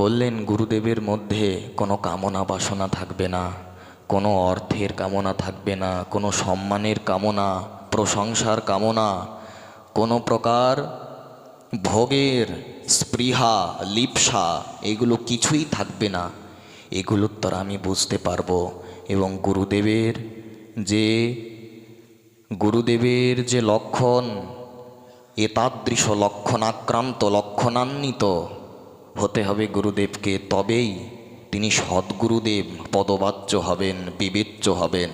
বললেন, গুরুদেবের মধ্যে কোনো কামনা বাসনা থাকবে না, কোনো অর্থের কামনা থাকবে না, কোনো সম্মানের কামনা, প্রশংসার কামনা, কোনো প্রকার ভোগের স্পৃহা, লিপ্সা, এগুলো কিছুই থাকবে না। এগুলোর দ্বারা আমি বুঝতে পারবো। এবং গুরুদেবের যে লক্ষণ, এতাদৃশ লক্ষণাক্রান্ত, লক্ষণান্বিত হতে হবে গুরুদেবকে, তবেই তিনি সদ্গুরুদেব পদবাচ্য হবেন, বিবেচ্য হবেন।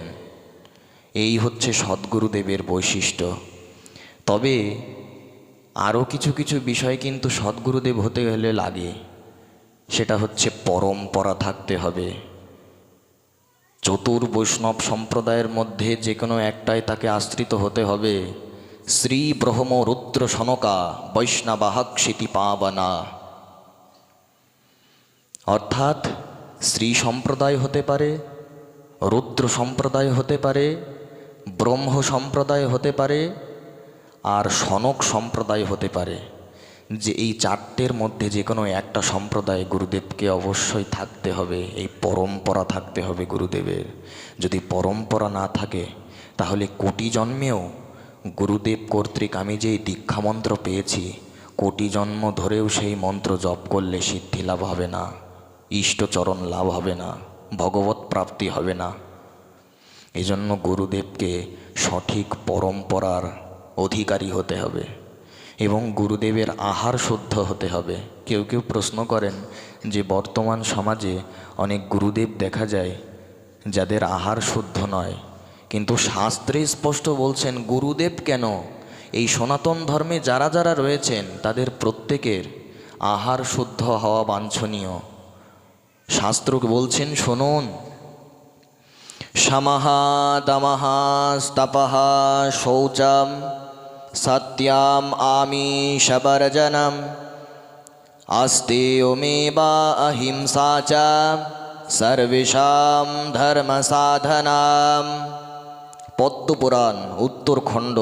এই হচ্ছে সদ্গুরুদেবের বৈশিষ্ট্য। তবে আরও কিছু কিছু বিষয় কিন্তু সদ্গুরুদেব হতে গেলে লাগে। সেটা হচ্ছে পরম্পরা থাকতে হবে। চতুর্বৈষ্ণব সম্প্রদায়ের মধ্যে যে কোনো একটাই তাকে আশ্রিত হতে হবে। শ্রী ব্রহ্ম রুদ্র সনকা বৈষ্ণবাহক স্মৃতি পাবনা, অর্থাৎ শ্রী সম্প্রদায় হতে পারে, রুদ্র সম্প্রদায় হতে পারে, ব্রহ্ম সম্প্রদায় হতে পারে, আর সনক সম্প্রদায় হতে পারে। যে এই চারটের মধ্যে যে কোনো একটা সম্প্রদায় গুরুদেবকে অবশ্যই থাকতে হবে। এই পরম্পরা থাকতে হবে গুরুদেবের। যদি পরম্পরা না থাকে তাহলে কোটি জন্মেও গুরুদেব কর্তৃক আমি যেই দীক্ষামন্ত্র পেয়েছি, কোটি জন্ম ধরেও সেই মন্ত্র জপ করলে সিদ্ধি লাভ হবে না, ইষ্টচরণ লাভ হবে না, ভগবত প্রাপ্তি হবে না। এজন্য গুরুদেবকে সঠিক পরম্পরার অধিকারী হতে হবে এবং গুরুদেবের আহার শুদ্ধ হতে হবে। কেউ কেউ প্রশ্ন করেন যে বর্তমান সমাজে অনেক গুরুদেব দেখা যায় যাদের আহার শুদ্ধ নয়, কিন্তু শাস্ত্রে স্পষ্ট বলছেন গুরুদেব কেন, এই সনাতন ধর্মে যারা যারা রয়েছেন তাদের প্রত্যেকের আহার শুদ্ধ হওয়া বাঞ্ছনীয়। শাস্ত্র বলছেন, শুনুন, সমহা দমহা স্তপহা শৌচম সত্যাম আমিষবর্জনম আস্তেয়মেবা অহিংসা চ সর্বেষাং ধর্ম সাধনাম। পদ্মপুরাণ উত্তরখণ্ড,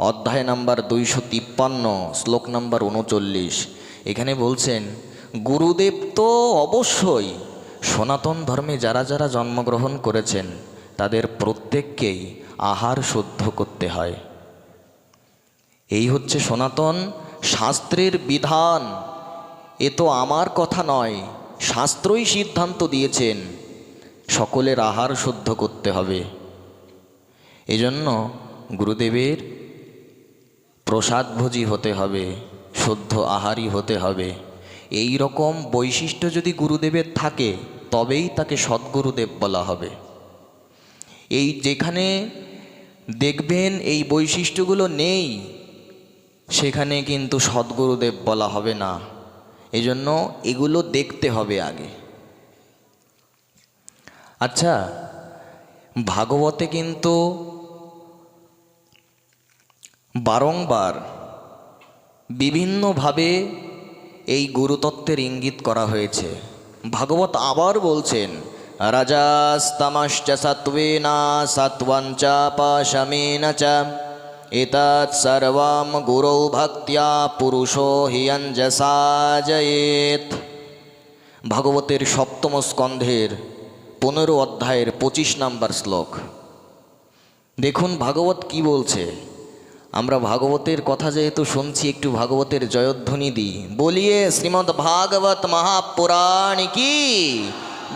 অধ্যায় নম্বর 253, শ্লোক নম্বর 39। এখানে বলছেন গুরুদেব তো অবশ্যই সনাতন ধর্মে যারা যারা জন্মগ্রহণ করেছেন তাদের প্রত্যেককেই আহার শুদ্ধ করতে হয়। এই হচ্ছে সনাতন শাস্ত্রের বিধান। এ তো আমার কথা নয়, শাস্ত্রই সিদ্ধান্ত দিয়েছেন সকলের আহার শুদ্ধ করতে হবে। এজন্য গুরুদেবের প্রসাদভোজী হতে হবে, শুদ্ধ আহারী হতে হবে। এই রকম বৈশিষ্ট্য যদি গুরুদেবের থাকে তবেই তাকে সদ্গুরুদেব বলা হবে। এই যেখানে দেখবেন এই বৈশিষ্ট্যগুলো নেই, সেখানে কিন্তু সদ্গুরুদেব বলা হবে না। এজন্য এগুলো দেখতে হবে আগে। আচ্ছা, ভাগবতে কিন্তু বারংবার বিভিন্নভাবে এই গুরুতত্ত্বের ইঙ্গিত করা হয়েছে। ভাগবত আবার বলছেন, রাজাস্তমশ্চ সত্ত্বেনা সত্ত্বঞ্চ পাশমেন চ এতৎ সর্বং গুরৌ ভক্ত্যা পুরুষো হি অঞ্জসা জয়েৎ। ভাগবতের 7ম স্কন্ধের 15 অধ্যায়ের 25 নম্বর শ্লোক। দেখুন ভাগবত কি বলছে, আমরা ভাগবতের কথা যেহেতু শুনছি, একটু ভাগবতের জয়ধ্বনি দিই। বলিয়ে শ্রীমদ্ ভাগবত মহাপুরাণ কি,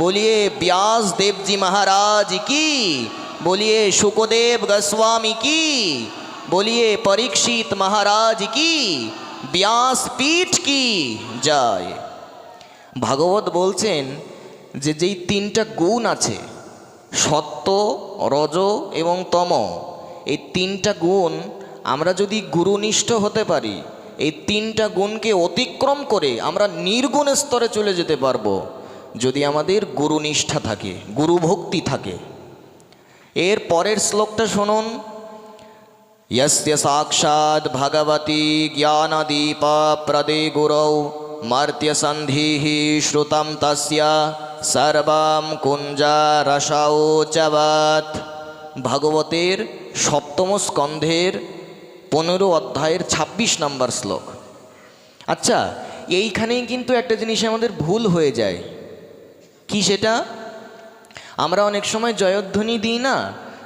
বলিয়ে ব্যাস দেবজি মহারাজ কি, বলিয়ে শুকদেব গোস্বামী কি, বলিয়ে পরীক্ষিত মহারাজ কি, ব্যাসপীঠ কি জয়। ভাগবত বলছেন যে যেই তিনটা গুণ আছে, সত্য, রজ এবং তম, এই তিনটা গুণ আমরা যদি গুরুনিষ্ঠ হতে পারি, এই তিনটা গুণকে অতিক্রম করে আমরা নির্গুণ স্তরে চলে যেতে পারবো, যদি আমাদের গুরুনিষ্ঠা থাকে, গুরুভক্তি থাকে। এর পরের শ্লোকটা শুনুন। यस्य साक्षात् भगवती ज्ञानदीप प्रदे गुरौ मर्त्यसन्धिः श्रुतं तस्य सर्वं कुञ्जरसौचवत्। ভাগবতের সপ্তম স্কন্ধের 15 অধ্যায়ের 26 নম্বর শ্লোক। আচ্ছা, এইখানেই কিন্তু একটা জিনিস আমাদের ভুল হয়ে যায়। কি সেটা? আমরা অনেক সময় জয়ধ্বনি দিই না,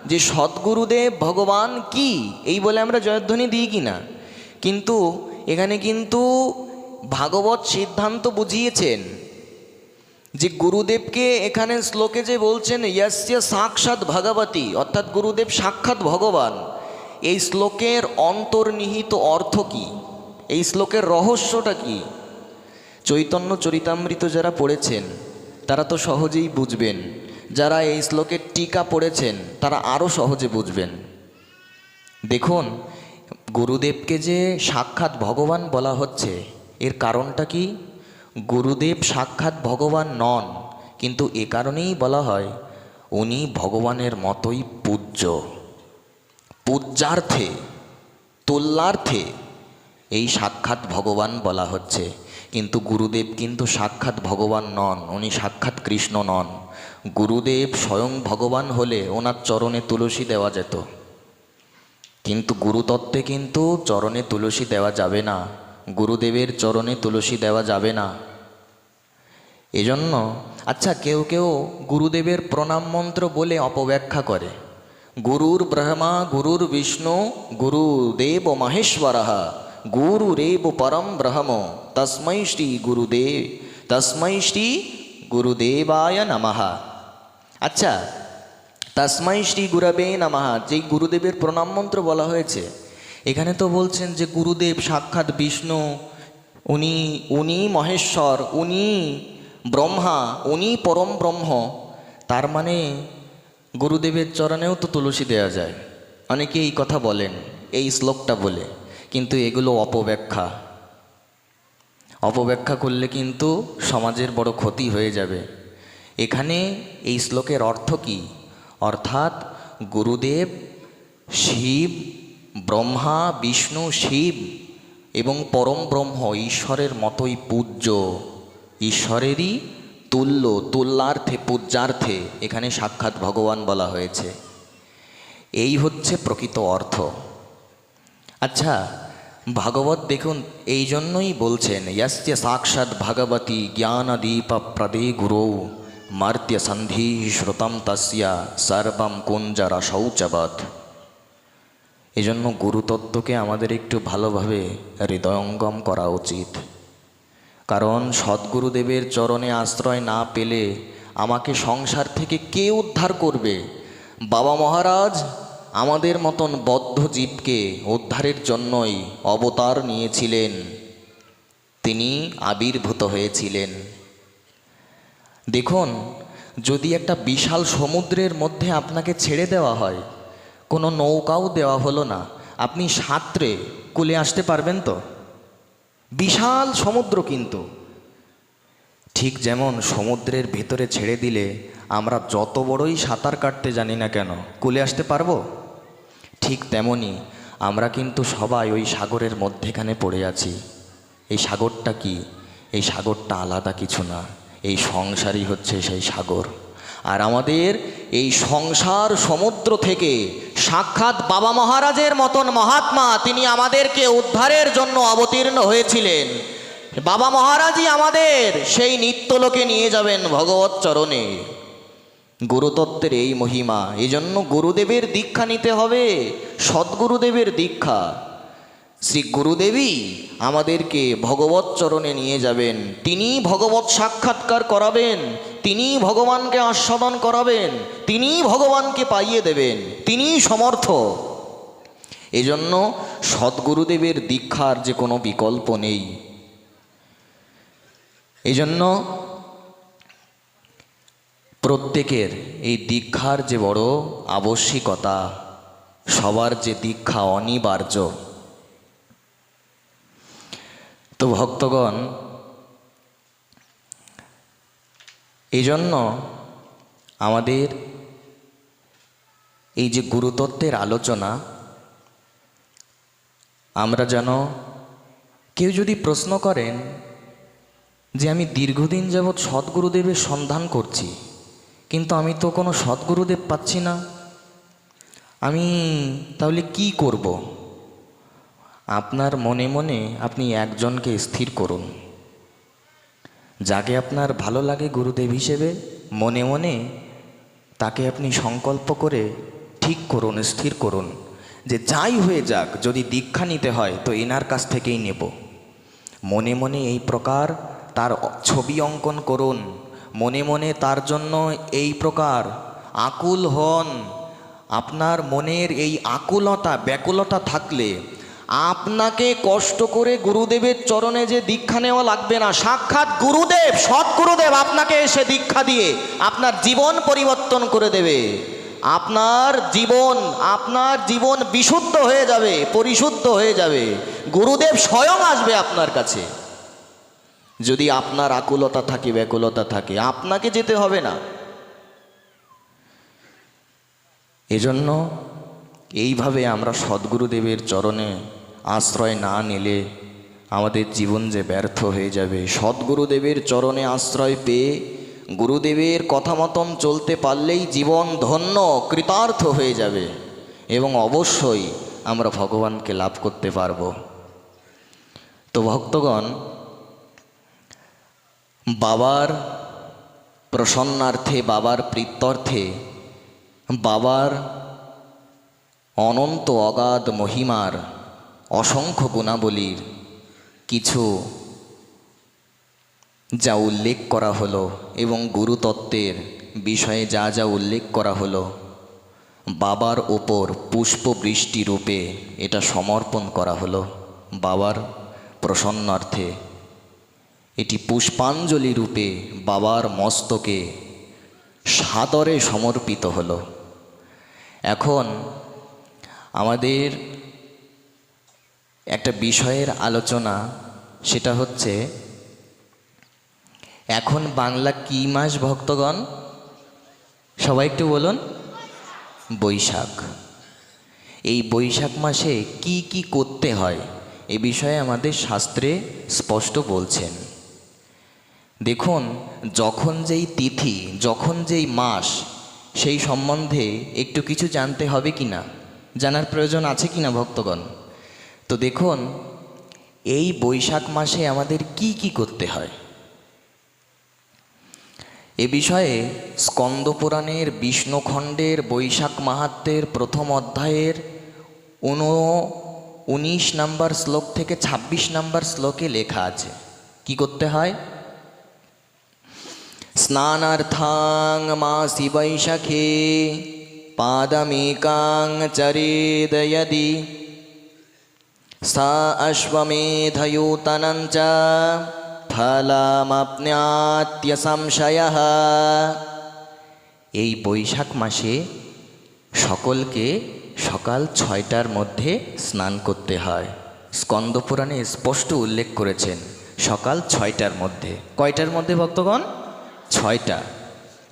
যে সদ্গুরুদেব ভগবান কি, এই বলে আমরা জয়ধ্বনি দিই কি না? কিন্তু এখানে কিন্তু ভাগবত সিদ্ধান্ত বুঝিয়েছেন যে গুরুদেবকে এখানে শ্লোকে যে বলছেন ইয়স্য সাক্ষাৎ ভগবতী, অর্থাৎ গুরুদেব সাক্ষাৎ ভগবান, এই শ্লোকের অন্তর্নিহিত অর্থ কি, এই শ্লোকের রহস্যটা কি? চৈতন্য চরিতামৃত যারা পড়েছেন তারা তো সহজেই বুঝবেন, যারা এই শ্লোকের টিকা পড়েছেন তারা আরও সহজে বুঝবেন। দেখুন, গুরুদেবকে যে সাক্ষাৎ ভগবান বলা হচ্ছে, এর কারণটা কি? গুরুদেব সাক্ষাৎ ভগবান নন, কিন্তু এ কারণেই বলা হয় উনি ভগবানের মতোই পূজ্য, পূজ্যার্থে, তুল্যার্থে এই সাক্ষাৎ ভগবান বলা হচ্ছে। কিন্তু গুরুদেব কিন্তু সাক্ষাৎ ভগবান নন, উনি সাক্ষাৎ কৃষ্ণ নন। গুরুদেব স্বয়ং ভগবান হলে ওনার চরণে তুলসী দেওয়া যেত, কিন্তু গুরুতত্ত্বে কিন্তু চরণে তুলসী দেওয়া যাবে না, গুরুদেবের চরণে তুলসী দেওয়া যাবে না। এজন্য আচ্ছা, কেউ কেউ গুরুদেবের প্রণাম মন্ত্র বলে অপব্যাখ্যা করে, গুরুর ব্রহ্মা গুরুর বিষ্ণু গুরুদেব মহেশ্বরঃ গুরুরেব পরম ব্রহ্ম তস্मै শ্রী গুরুদেবায় নমঃ। আচ্ছা, তস্मै শ্রী গুরবে নমঃ যেই গুরুদেবের প্রণাম মন্ত্র বলা হয়েছে, এখানে তো বলছেন যে গুরুদেব সাক্ষাৎ বিষ্ণু, উনি মহেশ্বর, উনি ব্রহ্মা, উনি পরম ব্রহ্ম। তার মানে গুরুদেবের চরণেও তো তুলসী দেওয়া যায়। অনেকে এই কথা বলেন এই শ্লোকটা বলে, কিন্তু এগুলো অপব্যাখ্যা। অপব্যাখ্যা করলে কিন্তু সমাজের বড় ক্ষতি হয়ে যাবে। এখানে এই শ্লোকের অর্থ কি? অর্থাৎ গুরুদেব শিব, ব্রহ্মা, বিষ্ণু, শিব এবং পরম ব্রহ্ম ঈশ্বরের মতোই পূজ্য, ঈশ্বরেরই তুল্যার্থে, পূজ্যার্থে এখানে সাক্ষাৎ ভগবান বলা হয়েছে। এই হচ্ছে প্রকৃত অর্থ। আচ্ছা, ভাগবত দেখুন এই জন্যই বলছেন ইয়স্য সাক্ষাৎ ভগবতী জ্ঞানদীপ প্রদে গুরৌ মর্ত্য সন্ধি শ্রুতম তস্য সর্বম কুঞ্জরসৌচবৎ। এজন্য গুরুতত্ত্বকে আমাদের একটু ভালোভাবে হৃদয়ঙ্গম করা উচিত। কারণ সদ্গুরুদেবের চরণে আশ্রয় না পেলে আমাকে সংসার থেকে কে উদ্ধার করবে? বাবা মহারাজ আমাদের মতন বদ্ধ জীবকে উদ্ধারের জন্যই অবতার নিয়েছিলেন, তিনি আবির্ভূত হয়েছিলেন। দেখুন, যদি একটা বিশাল সমুদ্রের মধ্যে আপনাকে ছেড়ে দেওয়া হয়, কোনো নৌকাও দেওয়া হলো না, আপনি সাঁতরে কুলে আসতে পারবেন তো? বিশাল সমুদ্র কিন্তু। ঠিক যেমন সমুদ্রের ভেতরে ছেড়ে দিলে আমরা যত বড়ই সাঁতার কাটতে জানি না কেন, কুলে আসতে পারবো? ঠিক তেমনি আমরা কিন্তু সবাই ওই সাগরের মধ্যেখানে পড়ে আছি। এই সাগরটা কি? এই সাগরটা আলাদা কিছু না, এই সংসারই হচ্ছে সেই সাগর। আর আমাদের এই সংসার সমুদ্র থেকে সাক্ষাৎ বাবা মহারাজের মতন মহাত্মা তিনি আমাদেরকে উদ্ধারের জন্য অবতীর্ণ হয়েছিলেন। বাবা মহারাজই আমাদের সেই নিত্যলোকে নিয়ে যাবেন ভগবৎ চরণে। গুরুতত্ত্বের এই মহিমা। এই জন্য গুরুদেবের দীক্ষা নিতে হবে, সদ্গুরুদেবের দীক্ষা। শ্রী গুরুদেবই আমাদেরকে ভগবৎ চরণে নিয়ে যাবেন, তিনিই ভগবৎ সাক্ষাৎকার করাবেন, তিনিই ভগবানকে আস্বাদন করাবেন, তিনিই ভগবানকে পাইয়ে দেবেন, তিনিই সমর্থ। এজন্য সদ্গুরুদেবের দীক্ষার যে কোনো বিকল্প নেই। এজন্য প্রত্যেকের এই দীক্ষার যে বড় আবশ্যিকতা, সবার যে দীক্ষা অনিবার্য। তো ভক্তগণ, এই জন্য আমাদের এই যে গুরুতত্ত্বের আলোচনা, আমরা যেন কেউ যদি প্রশ্ন করেন যে আমি দীর্ঘদিন যাবৎ সদ্গুরুদেবের সন্ধান করছি, কিন্তু আমি তো কোনো সদ্গুরুদেব পাচ্ছি না, আমি তাহলে কি করব? আপনার মনে মনে আপনি একজনকে স্থির করুন, যাকে আপনার ভালো লাগে গুরুদেব হিসেবে। মনে মনে তাকে আপনি সংকল্প করে ঠিক করুন, স্থির করুন যে যাই হয়ে যাক, যদি দীক্ষা নিতে হয় তো এনার কাছ থেকেই নেব। মনে মনে এই প্রকার তার ছবি অঙ্কন করুন, মনে মনে তার জন্য এই প্রকার আকুল হন। আপনার মনের এই আকুলতা ব্যাকুলতা থাকলে আপনাকে কষ্ট করে গুরুদেবের চরণে যে দীক্ষা নেওয়া লাগবে না, সাক্ষাৎ গুরুদেব, সৎগুরুদেব আপনাকে এসে দীক্ষা দিয়ে আপনার জীবন পরিবর্তন করে দেবে। আপনার জীবন বিশুদ্ধ হয়ে যাবে, পরিশুদ্ধ হয়ে যাবে। গুরুদেব স্বয়ং আসবে আপনার কাছে। যদি আপনার আকুলতা থাকে, ব্যাকুলতা থাকে, আপনাকে যেতে হবে না। এজন্য এইভাবে আমরা সদ্গুরুদেবের চরণে আশ্রয় না নিলে আমাদের জীবন যে ব্যর্থ হয়ে যাবে। সদ্গুরুদেবের চরণে আশ্রয় পেয়ে গুরুদেবের কথা মতন চলতে পারলেই জীবন ধন্য, কৃতার্থ হয়ে যাবে এবং অবশ্যই আমরা ভগবানকে লাভ করতে পারব। তো ভক্তগণ, বাবার প্রসন্নার্থে, বাবার প্রীত্যর্থে, বাবার অনন্ত অগাধ মহিমার অসংখ্য গুণাবলীর কিছু যা উল্লেখ করা হলো এবং গুরুতত্ত্বের বিষয়ে যা যা উল্লেখ করা হলো, বাবার ওপর পুষ্পবৃষ্টি রূপে এটা সমর্পণ করা হলো। বাবার প্রসন্নার্থে এটি পুষ্পাঞ্জলি রূপে বাবার মস্তকে সাদরে সমর্পিত হলো। এখন আমাদের একটা বিষয়ের আলোচনা, সেটা হচ্ছে এখন বাংলা কি মাস ভক্তগণ? সবাই একটু বলুন। বৈশাখ। এই বৈশাখ মাসে কি কি করতে হয় এ বিষয়ে আমাদের শাস্ত্রে স্পষ্ট বলছেন। দেখুন, যখন যেই তিথি, যখন যেই মাস, সেই সম্বন্ধে একটু কিছু জানতে হবে কি না, জানার প্রয়োজন আছে কি না ভক্তগণ? তো দেখুন, এই বৈশাখ মাসে আমাদের কি কি করতে হয় এ বিষয়ে স্কন্দপুরাণের বিষ্ণুখণ্ডের বৈশাখ মাহাত্ম্যের প্রথম অধ্যায়ের 19 নম্বর শ্লোক থেকে 26 নম্বর শ্লোকে লেখা আছে কি করতে হয়। স্নানার্থাং মাসি বৈশাখে পাদমেকাং চরেদ যদি সা অশ্বমেধয়ূতনঞ্চ ফলমাপ্নুয়াত্য সংশয়ঃ। এই বৈশাখ মাসে সকলকে সকাল 6টার মধ্যে স্নান করতে হয়। স্কন্দপুরাণে স্পষ্ট উল্লেখ করেছেন সকাল 6টার মধ্যে। কয়টার মধ্যে ভক্তগণ? 6টা।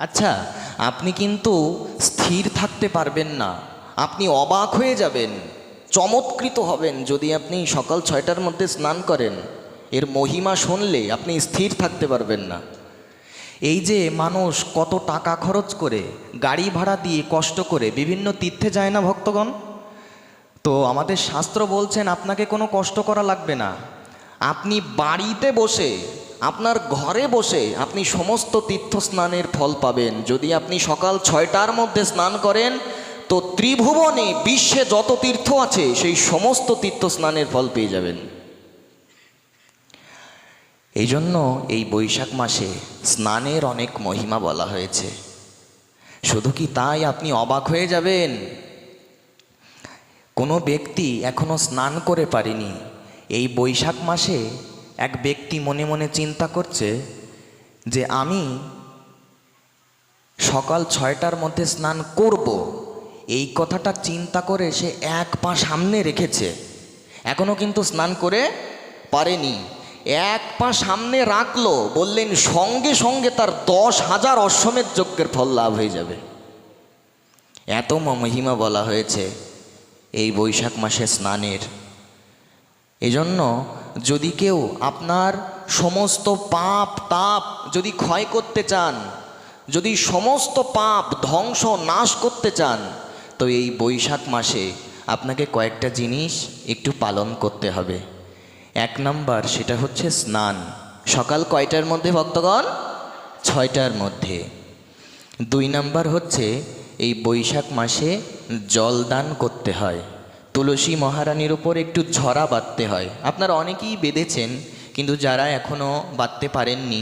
আচ্ছা, আপনি কিন্তু স্থির থাকতে পারবেন না, আপনি অবাক হয়ে যাবেন, চমৎকৃত হবেন যদি আপনি সকাল 6টার মধ্যে স্নান করেন। এর মহিমা শুনলে আপনি স্থির থাকতে পারবেন না। এই যে মানুষ কত টাকা খরচ করে, গাড়ি ভাড়া দিয়ে, কষ্ট করে বিভিন্ন তীর্থে যায় না ভক্তগণ, তো আমাদের শাস্ত্র বলছেন আপনাকে কোনো কষ্ট করা লাগবে না। আপনি বাড়িতে বসে আপনার ঘরে বসে আপনি সমস্ত তীর্থ স্নানের ফল পাবেন। যদি আপনি সকাল 6টার মধ্যে স্নান করেন তো ত্রিভুবনে বিশ্বে যত তীর্থ আছে সেই সমস্ত তীর্থ স্নানের ফল পেয়ে যাবেন। এই জন্য এই বৈশাখ মাসে স্নানের অনেক মহিমা বলা হয়েছে। শুধু কি তাই, আপনি অবাক হয়ে যাবেন। কোনো ব্যক্তি এখনো স্নান করে পারেনি, এই বৈশাখ মাসে এক ব্যক্তি মনে মনে চিন্তা করছে যে আমি সকাল 6টার মধ্যে স্নান করব, এই কথাটা চিন্তা করে সে এক পা সামনে রেখেছে, এখনো কিন্তু স্নান করে পারেনি। এক পা সামনে রাখলো, বললেন সঙ্গে সঙ্গে তার 10,000 অশ্বমেধ যজ্ঞের ফল লাভ হয়ে যাবে। এত মহিমা বলা হয়েছে এই বৈশাখ মাসে স্নানের। এজন্য যদি কেউ আপনার সমস্ত পাপ তাপ যদি ক্ষয় করতে চান, যদি সমস্ত পাপ ধ্বংস নাশ করতে চান, তো এই বৈশাখ মাসে আপনাকে কয়েকটা জিনিস একটু পালন করতে হবে। 1 নম্বর সেটা হচ্ছে স্নান। সকাল কয়টার মধ্যে ভক্তগণ? 6টার মধ্যে। 2 নম্বর হচ্ছে এই বৈশাখ মাসে জলদান করতে হয়। তুলসী মহারানীর ওপর একটু ঝরা বাঁধতে হয়। আপনারা অনেকেই বেঁধেছেন, কিন্তু যারা এখনও বাঁধতে পারেননি,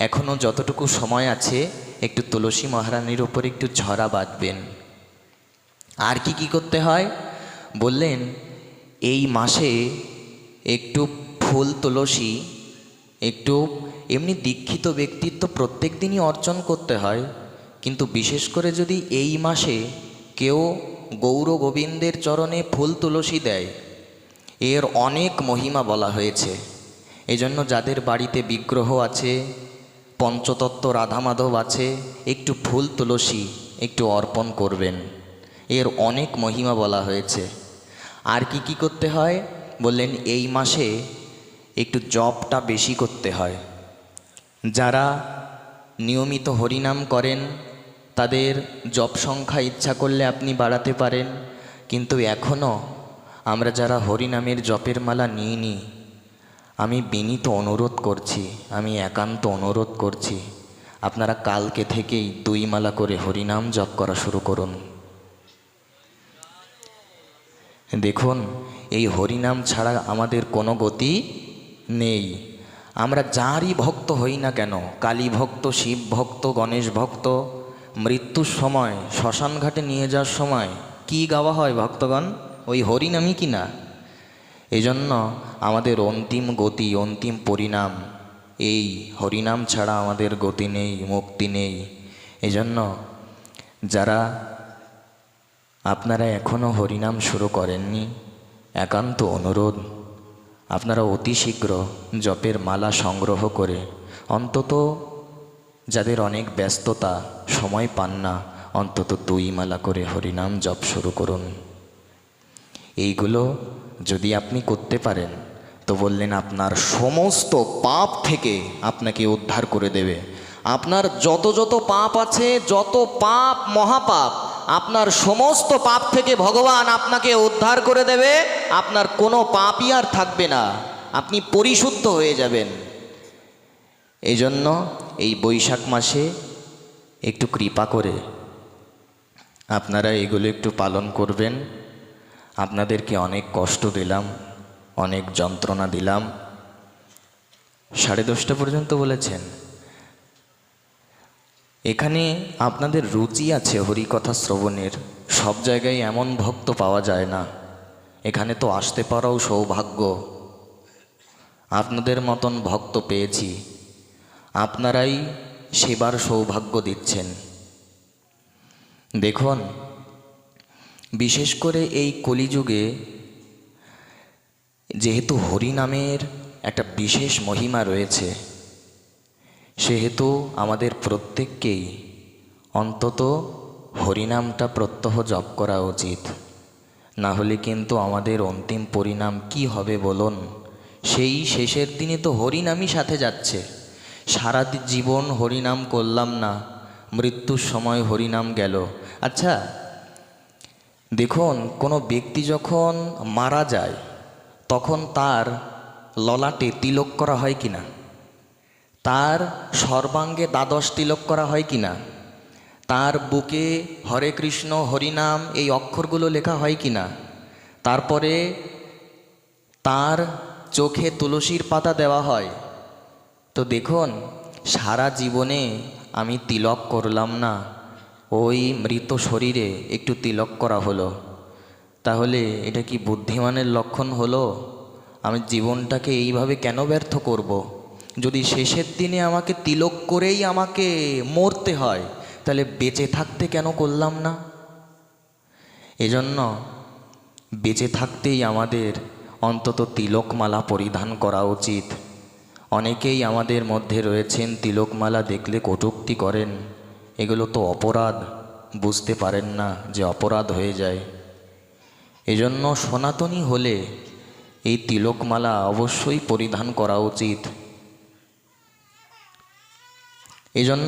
এখনও যতটুকু সময় আছে একটু তুলসী মহারানীর ওপর একটু ঝরা বাঁধবেন। আর কি কি করতে হয় বললেন, এই মাসে একটু ফুল তুলসী, একটু এমনি দীক্ষিত ব্যক্তিত্ব প্রত্যেক দিনই অর্চন করতে হয়, কিন্তু বিশেষ করে যদি এই মাসে কেউ গৌর গোবিন্দের চরণে ফুল তুলসী দেয়, এর অনেক মহিমা বলা হয়েছে। এজন্য যাদের বাড়িতে বিগ্রহ আছে, পঞ্চতত্ত্ব রাধা মাধব আছে, একটু ফুল তুলসী একটু অর্পণ করবেন, এর অনেক মহিমা বলা হয়েছে। আর কি কি করতে হয় বললেন, এই মাসে একটু জপটা বেশি করতে হয়। যারা নিয়মিত হরিনাম করেন তাদের জপ সংখ্যা ইচ্ছা করলে আপনি বাড়াতে পারেন, কিন্তু এখনও আমরা যারা হরিনামের জপের মালা নিইনি, আমি বিনীত অনুরোধ করছি, আমি একান্ত অনুরোধ করছি, আপনারা কালকে থেকেই 2 মালা করে হরিনাম জপ করা শুরু করুন। দেখুন, এই হরিনাম ছাড়া আমাদের কোনো গতি নেই। আমরা যারই ভক্ত হই না কেন, কালী ভক্ত, শিব ভক্ত, গণেশ ভক্ত, মৃত্যুর সময় শ্মশান ঘাটে নিয়ে যাওয়ার সময় কি গাওয়া হয় ভক্তগণ? ওই হরিনামই কি না? এজন্য আমাদের অন্তিম গতি, অন্তিম পরিণাম এই হরিনাম ছাড়া আমাদের গতি নেই, মুক্তি নেই। এজন্য যারা আপনারা এখনও হরিনাম শুরু করেননি, একান্ত অনুরোধ, আপনারা অতি শীঘ্র জপের মালা সংগ্রহ করে, অন্তত যাদের অনেক ব্যস্ততা সময় পান না, অন্তত 2 মালা করে হরিনাম জপ শুরু করুন। এইগুলো যদি আপনি করতে পারেন তো বললেন আপনার সমস্ত পাপ থেকে আপনাকে উদ্ধার করে দেবে। আপনার যত যত পাপ আছে, যত পাপ মহাপাপ, আপনার সমস্ত পাপ থেকে ভগবান আপনাকে উদ্ধার করে দেবে। আপনার কোনো পাপই আর থাকবে না, আপনি পরিশুদ্ধ হয়ে যাবেন। এই জন্য এই বৈশাখ মাসে একটু কৃপা করে আপনারা এগুলো একটু পালন করবেন। আপনাদেরকে অনেক কষ্ট দিলাম, অনেক যন্ত্রণা দিলাম। 10:30 পর্যন্ত বলেছেন। এখানে আপনাদের রুচি আছে হরিকথা শ্রবণের, সব জায়গায় এমন ভক্ত পাওয়া যায় না। এখানে তো আসতে পারাও সৌভাগ্য। আপনাদের মতন ভক্ত পেয়েছি, আপনারাই সেবার সৌভাগ্য দিচ্ছেন। দেখুন, বিশেষ করে এই কলিযুগে যেহেতু হরিনামের একটা বিশেষ মহিমা রয়েছে, সেহেতু আমাদের প্রত্যেককেই অন্তত হরিনামটা প্রত্যহ জপ করা উচিত। না হলে কিন্তু আমাদের অন্তিম পরিণাম কি হবে বলুন? সেই শেষের দিনে তো হরিনামই সাথে যাচ্ছে। সারা জীবন হরিনাম করলাম না, মৃত্যুর সময় হরিনাম গেল। আচ্ছা দেখুন, কোনো ব্যক্তি যখন মারা যায় তখন তার ললাটে তিলক করা হয় কি না? তার সর্বাঙ্গে দ্বাদশ তিলক করা হয় কি না? তার বুকে হরে কৃষ্ণ হরিনাম এই অক্ষরগুলো লেখা হয় কি না? তারপরে তার চোখে তুলসীর পাতা দেওয়া হয়। তো দেখুন, সারা জীবনে আমি তিলক করলাম না, ওই মৃত শরীরে একটু তিলক করা হলো, তাহলে এটা কি বুদ্ধিমানের লক্ষণ হলো? আমি জীবনটাকে এইভাবে কেন ব্যর্থ করব? যদি শেষের দিনে আমাকে তিলক করেই আমাকে মরতে হয়, তাহলে বেঁচে থাকতে কেন করলাম না? এজন্য বেঁচে থাকতেই আমাদের অন্তত তিলকমালা পরিধান করা উচিত। অনেকেই আমাদের মধ্যে রয়েছেন তিলকমালা দেখলে কটূক্তি করেন, এগুলো তো অপরাধ, বুঝতে পারেন না যে অপরাধ হয়ে যায়। এজন্য সনাতনী হলে এই তিলকমালা অবশ্যই পরিধান করা উচিত। এজন্য